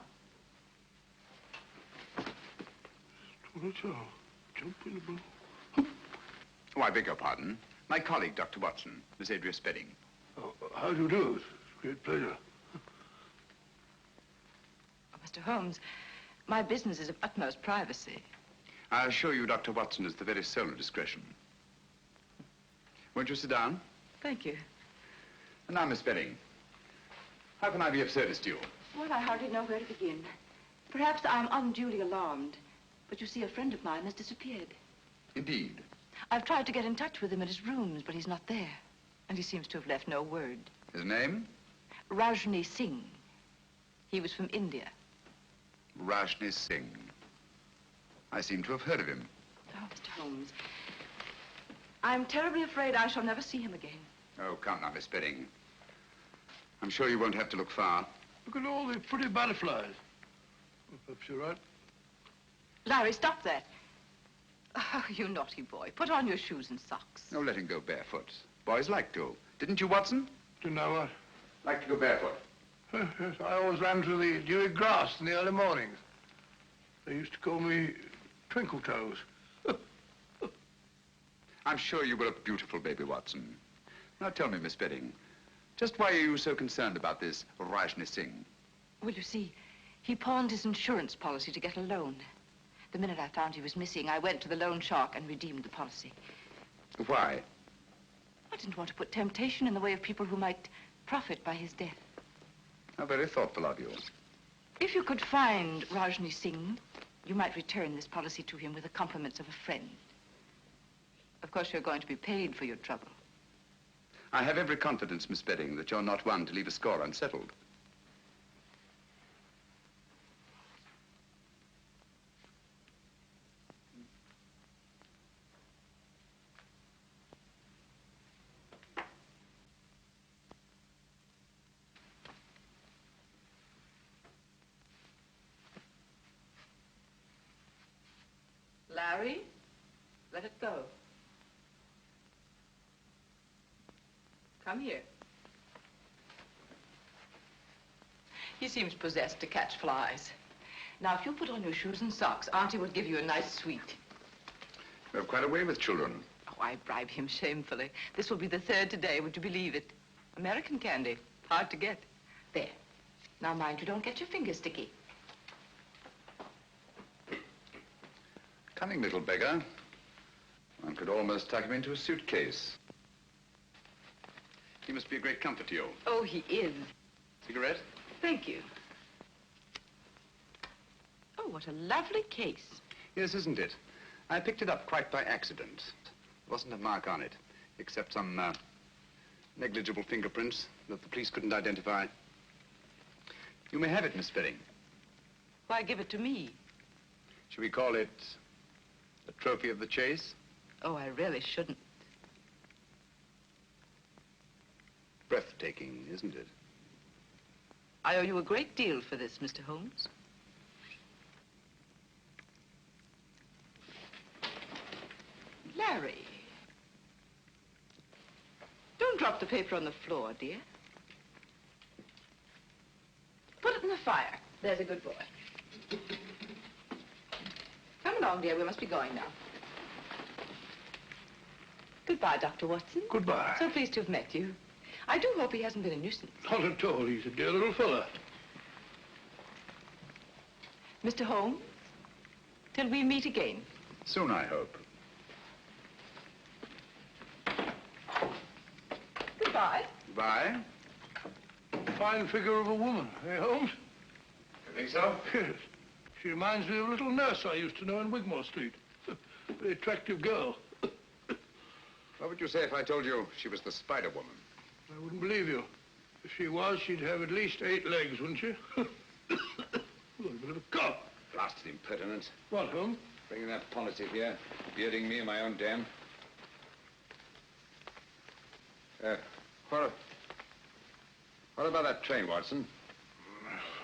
[SPEAKER 1] Jump in the blue.
[SPEAKER 10] Oh, I beg your pardon. My colleague, Dr. Watson, Miss Adrea Spedding.
[SPEAKER 1] Oh, how do you do? It's a great pleasure.
[SPEAKER 7] Oh, Mr. Holmes, my business is of utmost privacy.
[SPEAKER 10] I assure you, Dr. Watson is the very soul of discretion. Won't you sit down?
[SPEAKER 7] Thank you.
[SPEAKER 10] And now, Miss Spedding, how can I be of service to you?
[SPEAKER 7] Well, I hardly know where to begin. Perhaps I'm unduly alarmed, but you see, a friend of mine has disappeared.
[SPEAKER 10] Indeed.
[SPEAKER 7] I've tried to get in touch with him at his rooms, but he's not there. And he seems to have left no word.
[SPEAKER 10] His name?
[SPEAKER 7] Rajni Singh. He was from India.
[SPEAKER 10] Rajni Singh. I seem to have heard of him.
[SPEAKER 7] Oh, Mr. Holmes, I'm terribly afraid I shall never see him again.
[SPEAKER 10] Oh, come now, Miss Spedding. I'm sure you won't have to look far.
[SPEAKER 1] Look at all the pretty butterflies. Well, perhaps you're right.
[SPEAKER 7] Larry, stop that. Oh, you naughty boy. Put on your shoes and socks.
[SPEAKER 10] No, let him go barefoot. Boys like to. Didn't you, Watson?
[SPEAKER 1] Do you know what?
[SPEAKER 10] Like to go barefoot.
[SPEAKER 1] Yes, I always ran through the dewy grass in the early mornings. They used to call me Twinkle Toes.
[SPEAKER 10] I'm sure you were a beautiful baby, Watson. Now tell me, Miss Spedding, just why are you so concerned about this Rajni Singh?
[SPEAKER 7] Well, you see, he pawned his insurance policy to get a loan. The minute I found he was missing, I went to the loan shark and redeemed the policy.
[SPEAKER 10] Why?
[SPEAKER 7] I didn't want to put temptation in the way of people who might profit by his death.
[SPEAKER 10] How very thoughtful of you.
[SPEAKER 7] If you could find Rajni Singh, you might return this policy to him with the compliments of a friend. Of course, you're going to be paid for your trouble.
[SPEAKER 10] I have every confidence, Miss Spedding, that you're not one to leave a score unsettled.
[SPEAKER 7] Larry, let it go. Come here. He seems possessed to catch flies. Now, if you put on your shoes and socks, Auntie will give you a nice sweet.
[SPEAKER 10] You have quite a way with children.
[SPEAKER 7] Oh, I bribe him shamefully. This will be the third today, would you believe it? American candy, hard to get. There. Now, mind you don't get your fingers sticky.
[SPEAKER 10] Cunning little beggar. One could almost tuck him into a suitcase. He must be a great comfort to you.
[SPEAKER 7] Oh, he is.
[SPEAKER 10] Cigarette?
[SPEAKER 7] Thank you. Oh, what a lovely case.
[SPEAKER 10] Yes, isn't it? I picked it up quite by accident. There wasn't a mark on it, except some negligible fingerprints that the police couldn't identify. You may have it, Miss Spedding.
[SPEAKER 7] Why give it to me?
[SPEAKER 10] Should we call it a trophy of the chase?
[SPEAKER 7] Oh, I really shouldn't.
[SPEAKER 10] Breathtaking, isn't it?
[SPEAKER 7] I owe you a great deal for this, Mr. Holmes. Larry. Don't drop the paper on the floor, dear. Put it in the fire. There's a good boy. Come along, dear. We must be going now. Goodbye, Dr. Watson.
[SPEAKER 1] Goodbye.
[SPEAKER 7] So pleased to have met you. I do hope he hasn't been a nuisance.
[SPEAKER 1] Not at all. He's a dear little fella.
[SPEAKER 7] Mr. Holmes, till we meet again.
[SPEAKER 10] Soon, I hope.
[SPEAKER 7] Goodbye.
[SPEAKER 10] Goodbye.
[SPEAKER 1] Fine figure of a woman, eh, Holmes?
[SPEAKER 10] You think so?
[SPEAKER 1] Yes. She reminds me of a little nurse I used to know in Wigmore Street. Very attractive girl.
[SPEAKER 10] What would you say if I told you she was the Spider Woman?
[SPEAKER 1] I wouldn't believe you. If she was, she'd have at least 8 legs, wouldn't she? Oh, a bit of a cough.
[SPEAKER 12] Blasted impertinent.
[SPEAKER 1] What, Holmes?
[SPEAKER 12] Bringing that policy here, bearding me in my own den. What about that train, Watson?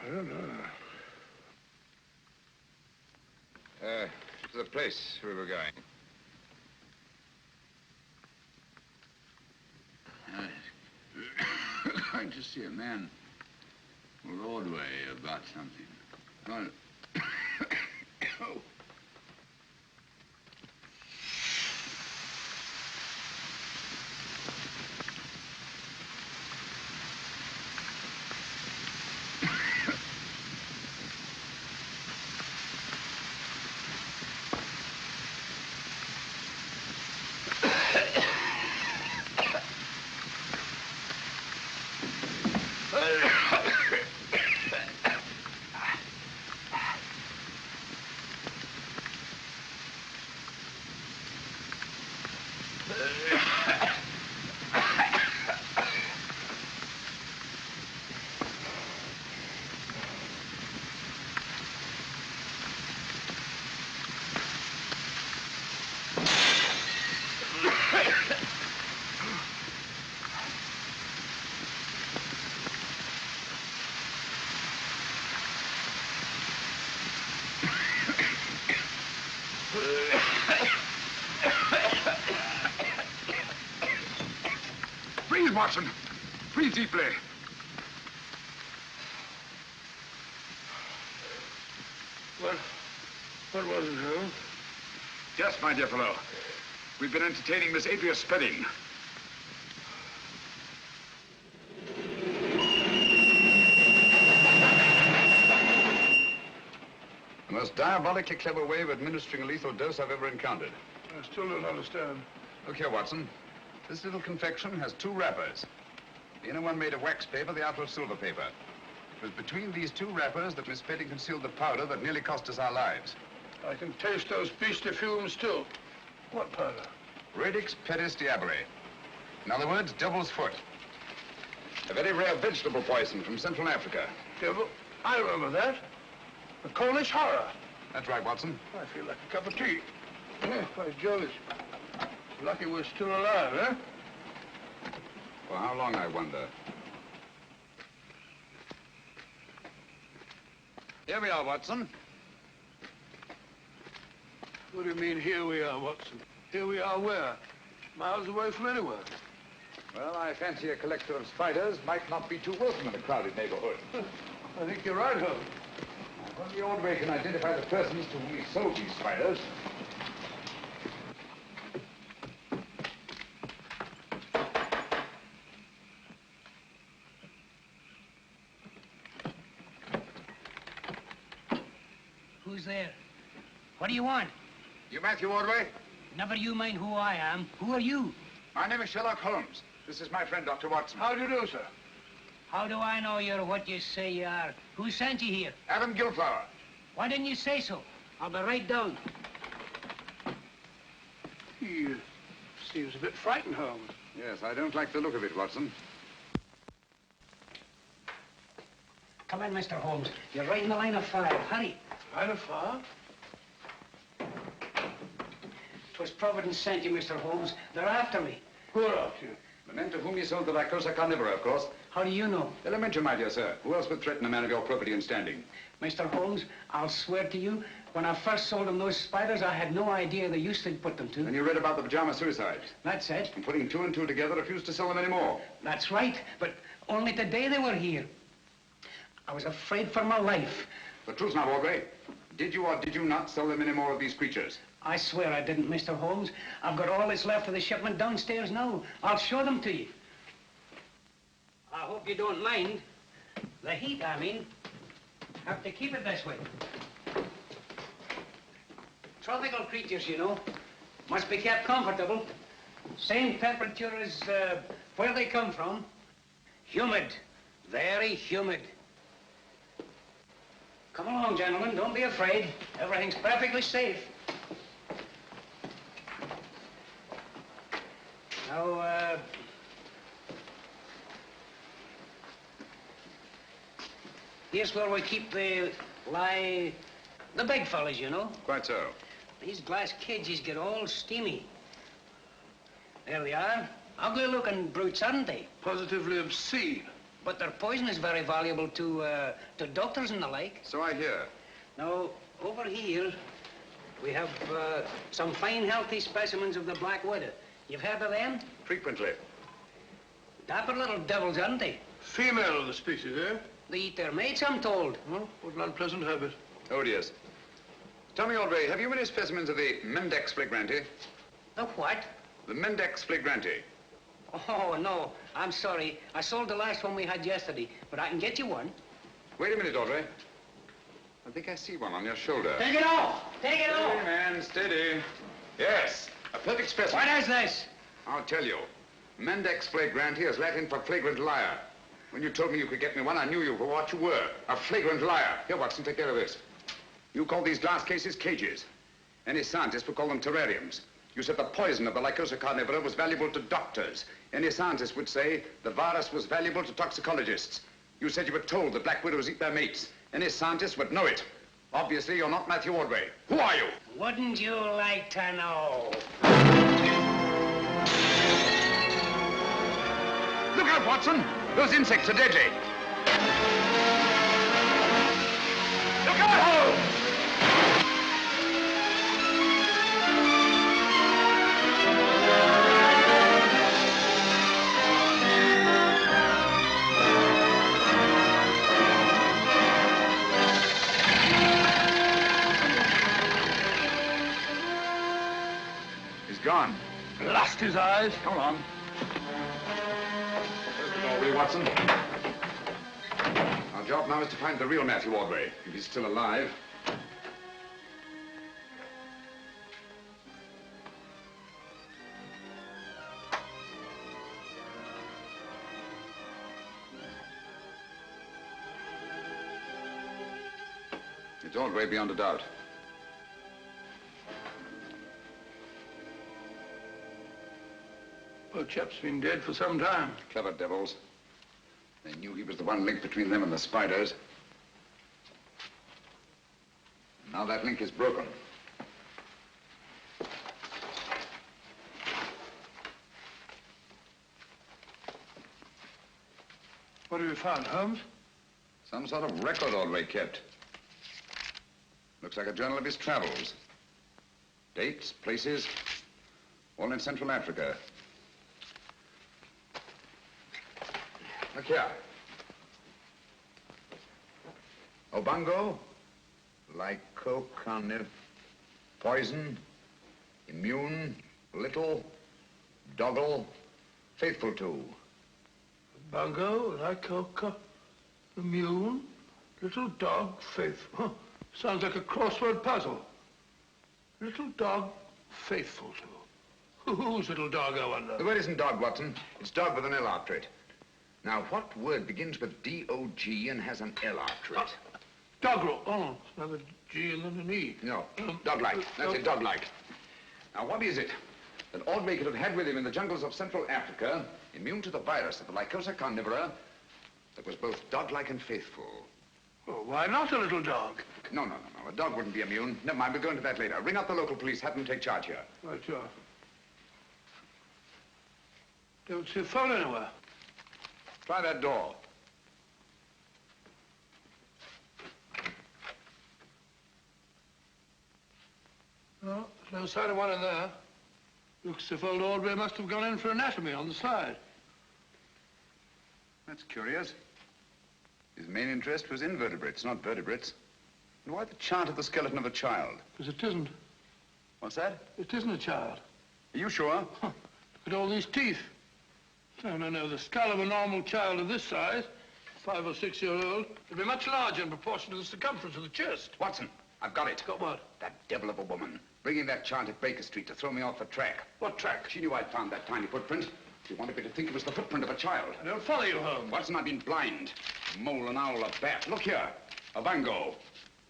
[SPEAKER 1] I don't know.
[SPEAKER 12] To the place we were going.
[SPEAKER 4] Going to see a man Broadway about something. Well, oh.
[SPEAKER 10] Watson. Breathe deeply.
[SPEAKER 1] What was it, Holmes?
[SPEAKER 10] Yes, my dear fellow. We've been entertaining Miss Adrea Spedding. The most diabolically clever way of administering a lethal dose I've ever encountered.
[SPEAKER 1] I still don't understand.
[SPEAKER 10] Look here, Watson. This little confection has 2 wrappers. The inner one made of wax paper, the outer of silver paper. It was between these 2 wrappers that Miss Spedding concealed the powder that nearly cost us our lives.
[SPEAKER 1] I can taste those beastly fumes still. What powder?
[SPEAKER 10] Radix pedis diaboli. In other words, devil's foot. A very rare vegetable poison from Central Africa.
[SPEAKER 1] Devil? I remember that. The Cornish horror.
[SPEAKER 10] That's right, Watson.
[SPEAKER 1] I feel like a cup of tea. By Jove, it's lucky we're still alive, eh?
[SPEAKER 10] For how long, I wonder? Here we are, Watson.
[SPEAKER 1] What do you mean, here we are, Watson? Here we are where? Miles away from anywhere.
[SPEAKER 10] Well, I fancy a collector of spiders might not be too welcome in a crowded neighborhood.
[SPEAKER 1] I think you're right, Holmes.
[SPEAKER 10] If only Ordway can identify the persons to whom he sold these spiders.
[SPEAKER 14] Who's there? What do you want?
[SPEAKER 10] You Matthew Ordway?
[SPEAKER 14] Never you mind who I am. Who are you?
[SPEAKER 10] My name is Sherlock Holmes. This is my friend, Dr. Watson.
[SPEAKER 1] How do you do, sir?
[SPEAKER 14] How do I know you're what you say you are? Who sent you here?
[SPEAKER 10] Adam Gilflower.
[SPEAKER 14] Why didn't you say so? I'll be right down.
[SPEAKER 1] He seems a bit frightened, Holmes.
[SPEAKER 10] Yes, I don't like the look of it, Watson.
[SPEAKER 14] Come in, Mr. Holmes. You're right in the line of fire. Hurry.
[SPEAKER 1] Line of fire?
[SPEAKER 14] 'Twas Providence sent you, Mr. Holmes. They're after me.
[SPEAKER 1] Who are after you?
[SPEAKER 10] The men to whom you sold the Lycosa carnivora, of course.
[SPEAKER 14] How do you know?
[SPEAKER 10] Elementary, my dear sir. Who else would threaten a man of your property and standing?
[SPEAKER 14] Mr. Holmes, I'll swear to you, when I first sold them those spiders, I had no idea the use they'd put them to.
[SPEAKER 10] Then you read about the pajama suicides.
[SPEAKER 14] That's it.
[SPEAKER 10] And putting 2 and 2 together, refused to sell them anymore.
[SPEAKER 14] That's right, but only today they were here. I was afraid for my life.
[SPEAKER 10] The truth now, Ordway. Did you or did you not sell them any more of these creatures?
[SPEAKER 14] I swear I didn't, Mr. Holmes. I've got all that's left of the shipment downstairs now. I'll show them to you. I hope you don't mind. The heat, I mean. Have to keep it this way. Tropical creatures, you know. Must be kept comfortable. Same temperature as where they come from. Humid. Very humid. Come along, gentlemen. Don't be afraid. Everything's perfectly safe. Now, here's where we keep the big fellas, you know.
[SPEAKER 10] Quite so.
[SPEAKER 14] These glass cages get all steamy. There they are. Ugly-looking brutes, aren't they?
[SPEAKER 1] Positively obscene.
[SPEAKER 14] But their poison is very valuable to doctors and the like.
[SPEAKER 10] So I hear.
[SPEAKER 14] Now, over here, we have some fine, healthy specimens of the black widow. You've heard of them?
[SPEAKER 10] Frequently.
[SPEAKER 14] Dapper little devils, aren't they?
[SPEAKER 1] Female of the species, eh?
[SPEAKER 14] They eat their mates, I'm told.
[SPEAKER 1] Well, what an unpleasant habit.
[SPEAKER 10] Oh, dears. Tell me, Ordway, have you any specimens of the Mendex flagranti?
[SPEAKER 14] The what?
[SPEAKER 10] The Mendex flagranti.
[SPEAKER 14] Oh, no. I'm sorry. I sold the last one we had yesterday, but I can get you one.
[SPEAKER 10] Wait a minute, Ordway. I think I see one on your shoulder.
[SPEAKER 14] Take it off! Take it off!
[SPEAKER 10] Steady, man, steady. Yes, a perfect specimen.
[SPEAKER 14] What is this?
[SPEAKER 10] I'll tell you. Mendex flagranti is Latin for flagrant liar. When you told me you could get me one, I knew you for what you were, a flagrant liar. Here, Watson, take care of this. You call these glass cases cages. Any scientist would call them terrariums. You said the poison of the Lycosa carnivora was valuable to doctors. Any scientist would say the virus was valuable to toxicologists. You said you were told that black widows eat their mates. Any scientist would know it. Obviously, you're not Matthew Ordway. Who are you?
[SPEAKER 14] Wouldn't you like to know?
[SPEAKER 10] Look out, Watson! Those insects are deadly. Look out! Holmes!
[SPEAKER 1] Dust his eyes.
[SPEAKER 13] Come on. Where's the Ordway, Watson? Our job now is to find the real Matthew Ordway, if he's still alive. It's Ordway beyond a doubt.
[SPEAKER 1] Poor chap's been dead for some time.
[SPEAKER 13] Clever devils. They knew he was the one link between them and the spiders. Now that link is broken.
[SPEAKER 1] What have you found, Holmes?
[SPEAKER 13] Some sort of record Ordway kept. Looks like a journal of his travels. Dates, places, all in Central Africa. Look here. Obango, lycocarniv, poison, immune, little, doggle, faithful to.
[SPEAKER 1] Bungo, lycoca, immune, little dog, faithful. Huh. Sounds like a crossword puzzle. Little dog, faithful to. Whose little dog, I wonder?
[SPEAKER 13] The word isn't dog, Watson. It's dog with an L after it. Now, what word begins with D-O-G and has an L after it?
[SPEAKER 1] Doggerel. Oh, it's another G and then an E.
[SPEAKER 13] No, dog-like. That's it, dog-like. Now, what is it that Ordway could have had with him in the jungles of Central Africa, immune to the virus of the Lycosa carnivora, that was both dog-like and faithful?
[SPEAKER 1] Well, why not a little dog?
[SPEAKER 13] No. A dog wouldn't be immune. Never mind, we'll go into that later. Ring up the local police, have them take charge here.
[SPEAKER 1] Right, sure. Don't see a phone anywhere.
[SPEAKER 13] Try that door.
[SPEAKER 1] No, there's no sign of one in there. Looks as if old Ordway must have gone in for anatomy on the side.
[SPEAKER 13] That's curious. His main interest was invertebrates, not vertebrates. And why the chart of the skeleton of a child?
[SPEAKER 1] Because it isn't.
[SPEAKER 13] What's that?
[SPEAKER 1] It isn't a child.
[SPEAKER 13] Are you sure?
[SPEAKER 1] Huh. Look at all these teeth. No. The skull of a normal child of this size, 5 or 6 year old, would be much larger in proportion to the circumference of the chest.
[SPEAKER 13] Watson, I've got it.
[SPEAKER 1] Got what?
[SPEAKER 13] That devil of a woman. Bringing that chart at Baker Street to throw me off the track.
[SPEAKER 1] What track?
[SPEAKER 13] She knew I'd found that tiny footprint. She wanted me to think it was the footprint of a child.
[SPEAKER 1] I don't follow you, Holmes.
[SPEAKER 13] Watson, I've been blind. Mole, an owl, a bat. Look here. A bango.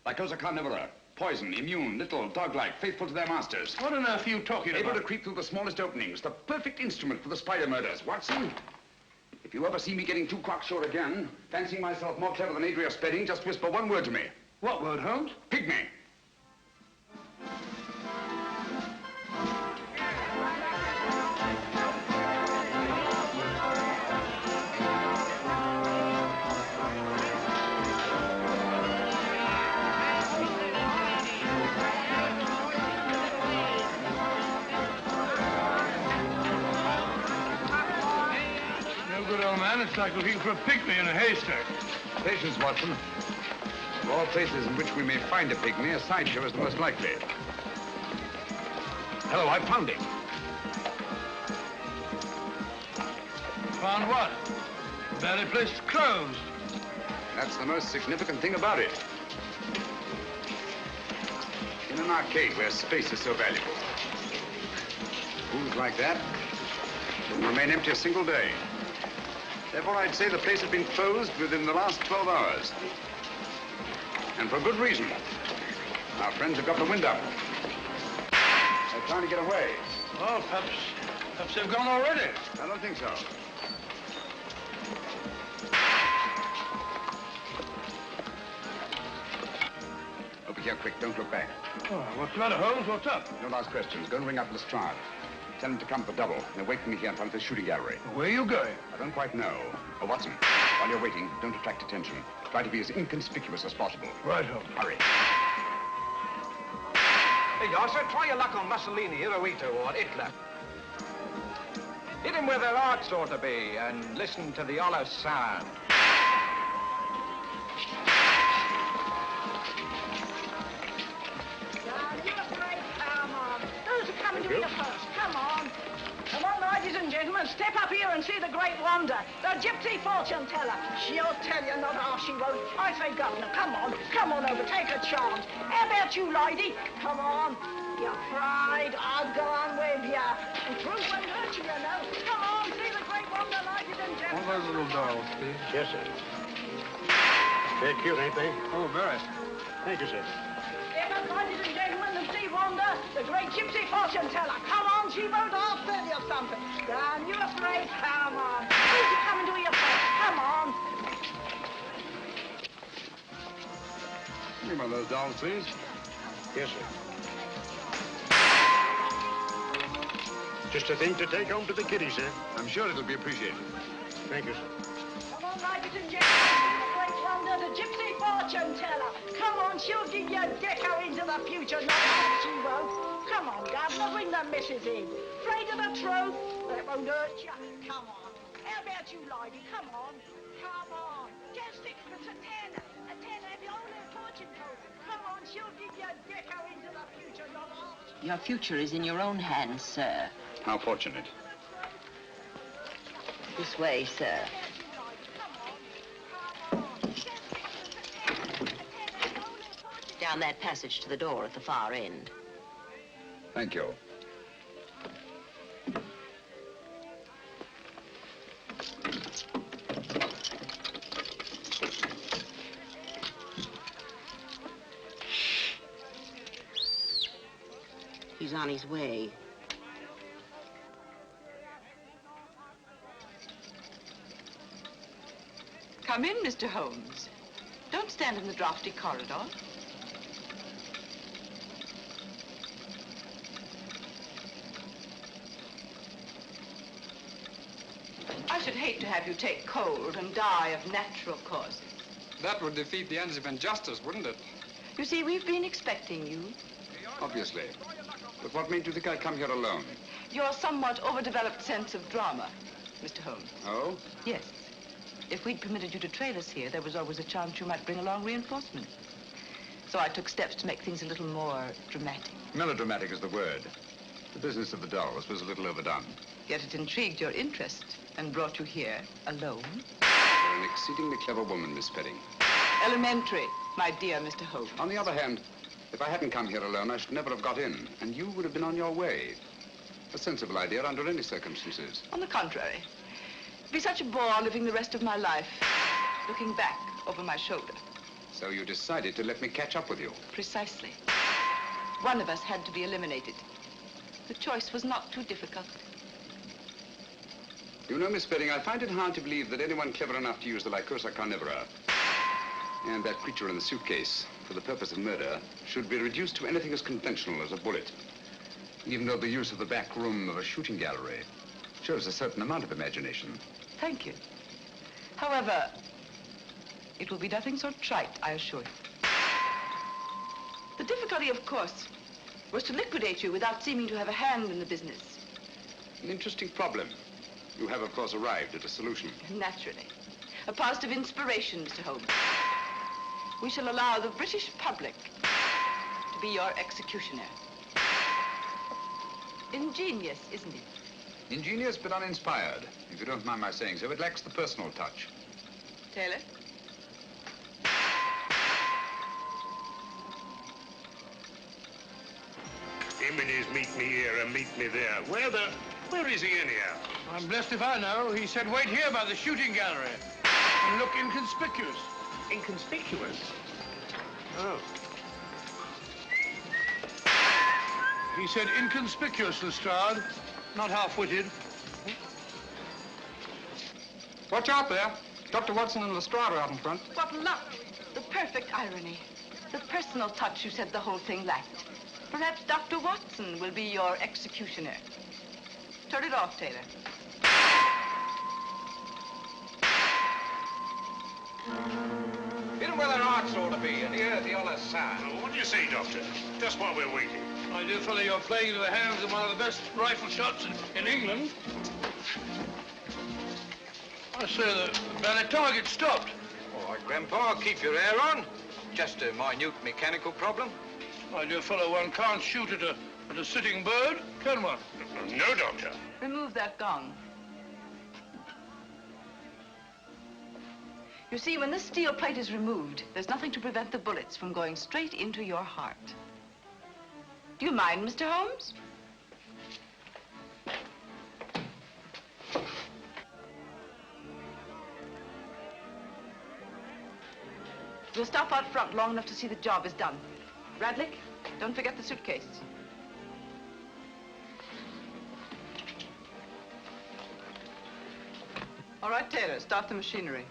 [SPEAKER 13] Lycosa carnivora. Poison, immune, little, dog-like, faithful to their masters.
[SPEAKER 1] What on earth are you talking about?
[SPEAKER 13] Able to creep through the smallest openings. The perfect instrument for the spider murders. Watson, if you ever see me getting too cocksure again, fancying myself more clever than Adrea Spedding, just whisper one word to me.
[SPEAKER 1] What word, Holmes?
[SPEAKER 13] Pygmy.
[SPEAKER 1] It's like looking for a pygmy in a haystack.
[SPEAKER 13] Patience, Watson. Of all places in which we may find a pygmy, a sideshow is the most likely. Hello, I found him.
[SPEAKER 1] Found what? The very place is closed.
[SPEAKER 13] That's the most significant thing about it. In an arcade where space is so valuable. Rooms like that wouldn't remain empty a single day. Therefore, I'd say the place had been closed within the last 12 hours. And for good reason. Our friends have got the wind up. They're trying to get away.
[SPEAKER 1] Oh, perhaps they've gone already.
[SPEAKER 13] I don't think so. Over here, quick. Don't look back.
[SPEAKER 1] Oh, what's the matter, Holmes? What's up?
[SPEAKER 13] Don't ask questions. Go and ring up Lestrade. Tell him to come for double. They're waiting me here in front of the shooting gallery.
[SPEAKER 1] Where are you going?
[SPEAKER 13] I don't quite know. Oh, Watson, while you're waiting, don't attract attention. Try to be as inconspicuous as possible.
[SPEAKER 1] Right, Holmes.
[SPEAKER 13] Hurry.
[SPEAKER 15] Hey, Yosser, try your luck on Mussolini, Hirohito, or Hitler. Hit him where their hearts ought to be, and listen to the hollow sound.
[SPEAKER 16] Come on. Those are coming to me first. Come on. Wonder, the gypsy fortune teller. She'll tell you not how she won't. I say, Governor, come on over, take a chance. How about you, lady? Come on. You're afraid? I'll go on with you. And truth won't hurt you, you know. Come on, see the great wonder, ladies and gentlemen.
[SPEAKER 1] One of those little dolls, please.
[SPEAKER 17] Yes, sir. They're cute, ain't they?
[SPEAKER 1] Oh, very.
[SPEAKER 17] Thank you, sir.
[SPEAKER 16] Ladies and gentlemen, the sea wonder, the great gypsy fortune teller. Come on, she won't. I'll tell you something. Down, you afraid? Come on. Who's you coming to your first? Come on.
[SPEAKER 13] Give me one of those dolls, please.
[SPEAKER 17] Yes, sir. Just a thing to take home to the kiddies, sir.
[SPEAKER 13] I'm sure it'll be appreciated.
[SPEAKER 17] Thank you, sir.
[SPEAKER 16] Come on, ladies and gentlemen, the great wonder, the gypsy fortune teller. Come on, she'll give you a deco into the future. No, she won't. Come on, Governor, bring the missus in. Afraid of the truth? That won't hurt you. Come on. How about you, lady? Come on. Come on. Just 6 for a tenner. A tenner if you only fortune told. Come on, she'll give you a deco into the future. No,
[SPEAKER 18] your future is in your own hands, sir.
[SPEAKER 13] How fortunate.
[SPEAKER 18] This way, sir. Down that passage to the door at the far end.
[SPEAKER 13] Thank you.
[SPEAKER 18] He's on his way.
[SPEAKER 7] Come in, Mr. Holmes. Don't stand in the drafty corridor. I should hate to have you take cold and die of natural causes.
[SPEAKER 8] That would defeat the ends of injustice, wouldn't it?
[SPEAKER 7] You see, we've been expecting you.
[SPEAKER 13] Obviously. But what made you think I'd come here alone?
[SPEAKER 7] Your somewhat overdeveloped sense of drama, Mr. Holmes.
[SPEAKER 13] Oh?
[SPEAKER 7] Yes. If we'd permitted you to trail us here, there was always a chance you might bring along reinforcements. So I took steps to make things a little more dramatic.
[SPEAKER 13] Melodramatic is the word. The business of the dolls was a little overdone.
[SPEAKER 7] Yet it intrigued your interest and brought you here alone.
[SPEAKER 13] You're an exceedingly clever woman, Miss Spedding.
[SPEAKER 7] Elementary, my dear Mr. Holt.
[SPEAKER 13] On the other hand, if I hadn't come here alone, I should never have got in, and you would have been on your way. A sensible idea under any circumstances.
[SPEAKER 7] On the contrary. It'd be such a bore living the rest of my life, looking back over my shoulder.
[SPEAKER 13] So you decided to let me catch up with you?
[SPEAKER 7] Precisely. One of us had to be eliminated. The choice was not too difficult.
[SPEAKER 13] You know, Miss Spedding, I find it hard to believe that anyone clever enough to use the Lycosa carnivora and that creature in the suitcase for the purpose of murder should be reduced to anything as conventional as a bullet, even though the use of the back room of a shooting gallery shows a certain amount of imagination.
[SPEAKER 7] Thank you. However, it will be nothing so trite, I assure you. The difficulty, of course, was to liquidate you without seeming to have a hand in the business.
[SPEAKER 13] An interesting problem. You have, of course, arrived at a solution.
[SPEAKER 7] Naturally. A positive inspiration, Mr. Holmes. We shall allow the British public to be your executioner. Ingenious, isn't it?
[SPEAKER 13] Ingenious but uninspired. If you don't mind my saying so, it lacks the personal touch.
[SPEAKER 7] Taylor?
[SPEAKER 5] Him and his meet me here and meet me there. Where is he anyhow?
[SPEAKER 1] I'm blessed if I know. He said wait here by the shooting gallery and look inconspicuous.
[SPEAKER 5] Inconspicuous? Oh.
[SPEAKER 1] He said inconspicuous, Lestrade, not half-witted.
[SPEAKER 8] Watch out there. Dr. Watson and Lestrade are out in front.
[SPEAKER 7] What luck! The perfect irony. The personal touch you said the whole thing lacked. Perhaps Dr. Watson will be your executioner. Turn it off, Taylor.
[SPEAKER 15] In where their hearts ought to be, and hear the other sound.
[SPEAKER 5] Well, what do you say, Doctor? Just while we're waiting.
[SPEAKER 1] My dear fellow, you're playing into the hands of one of the best rifle shots in England. I say the ballet target stopped.
[SPEAKER 15] All right, Grandpa, keep your hair on. Just a minute mechanical problem.
[SPEAKER 1] My dear fellow, one can't shoot at a sitting bird, can one?
[SPEAKER 5] No, Doctor.
[SPEAKER 7] Remove that gong. You see, when this steel plate is removed, there's nothing to prevent the bullets from going straight into your heart. Do you mind, Mr. Holmes? We'll stop out front long enough to see the job is done. Radlick, don't forget the suitcase. All right, Taylor, start the machinery.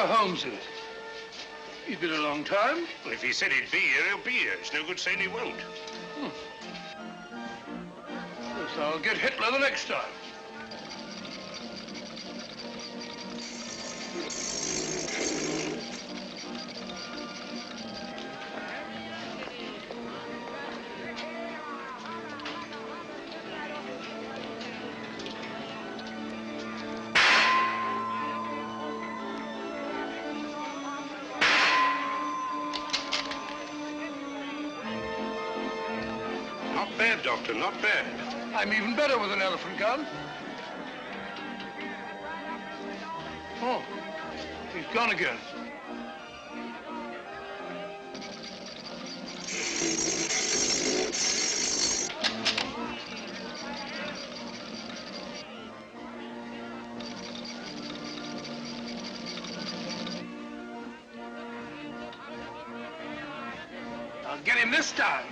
[SPEAKER 1] Holmes is. He's been a long time.
[SPEAKER 5] Well, if he said he'd be here, he'll be here. It's no good saying he won't.
[SPEAKER 1] Yes, I'll get Hitler the next time.
[SPEAKER 5] Not bad, Doctor, not bad.
[SPEAKER 1] I'm even better with an elephant gun. Oh, he's gone again. I'll get him this time.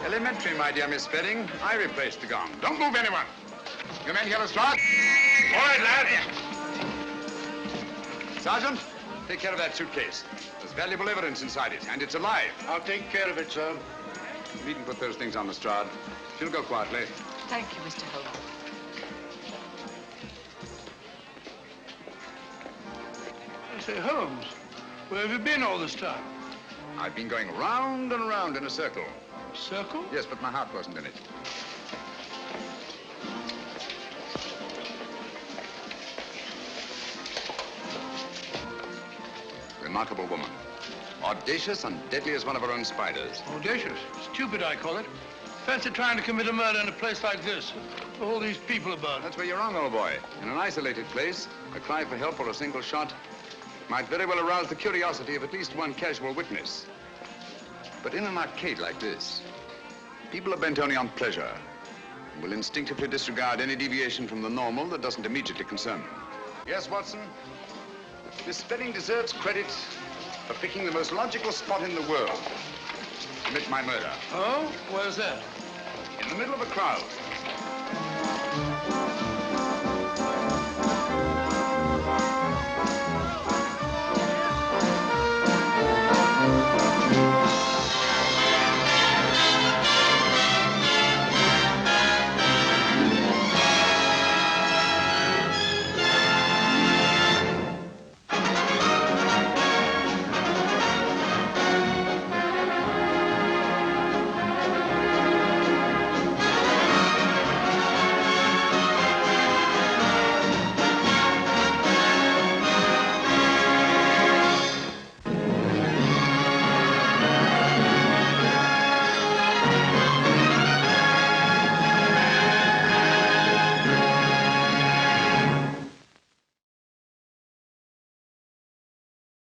[SPEAKER 13] Elementary, my dear Miss Spedding. I replaced the gong. Don't move, anyone. Your men, Yellow Strad.
[SPEAKER 5] All right, lad.
[SPEAKER 13] Sergeant, take care of that suitcase. There's valuable evidence inside it, and it's alive.
[SPEAKER 1] I'll take care of it, sir.
[SPEAKER 13] You needn't put those things on the Strad. She'll go quietly.
[SPEAKER 7] Thank you, Mr. Holmes.
[SPEAKER 1] I say, Holmes, where have you been all this time?
[SPEAKER 13] I've been going round and round in a circle.
[SPEAKER 1] Circle?
[SPEAKER 13] Yes, but my heart wasn't in it. Remarkable woman. Audacious and deadly as one of her own spiders.
[SPEAKER 1] Audacious? Stupid, I call it. Fancy trying to commit a murder in a place like this. All these people about.
[SPEAKER 13] That's where you're wrong, old boy. In an isolated place, a cry for help or a single shot might very well arouse the curiosity of at least one casual witness. But in an arcade like this, people are bent only on pleasure and will instinctively disregard any deviation from the normal that doesn't immediately concern them. Yes, Watson? Miss Spedding deserves credit for picking the most logical spot in the world to commit my murder.
[SPEAKER 1] Oh? Where's that?
[SPEAKER 13] In the middle of a crowd.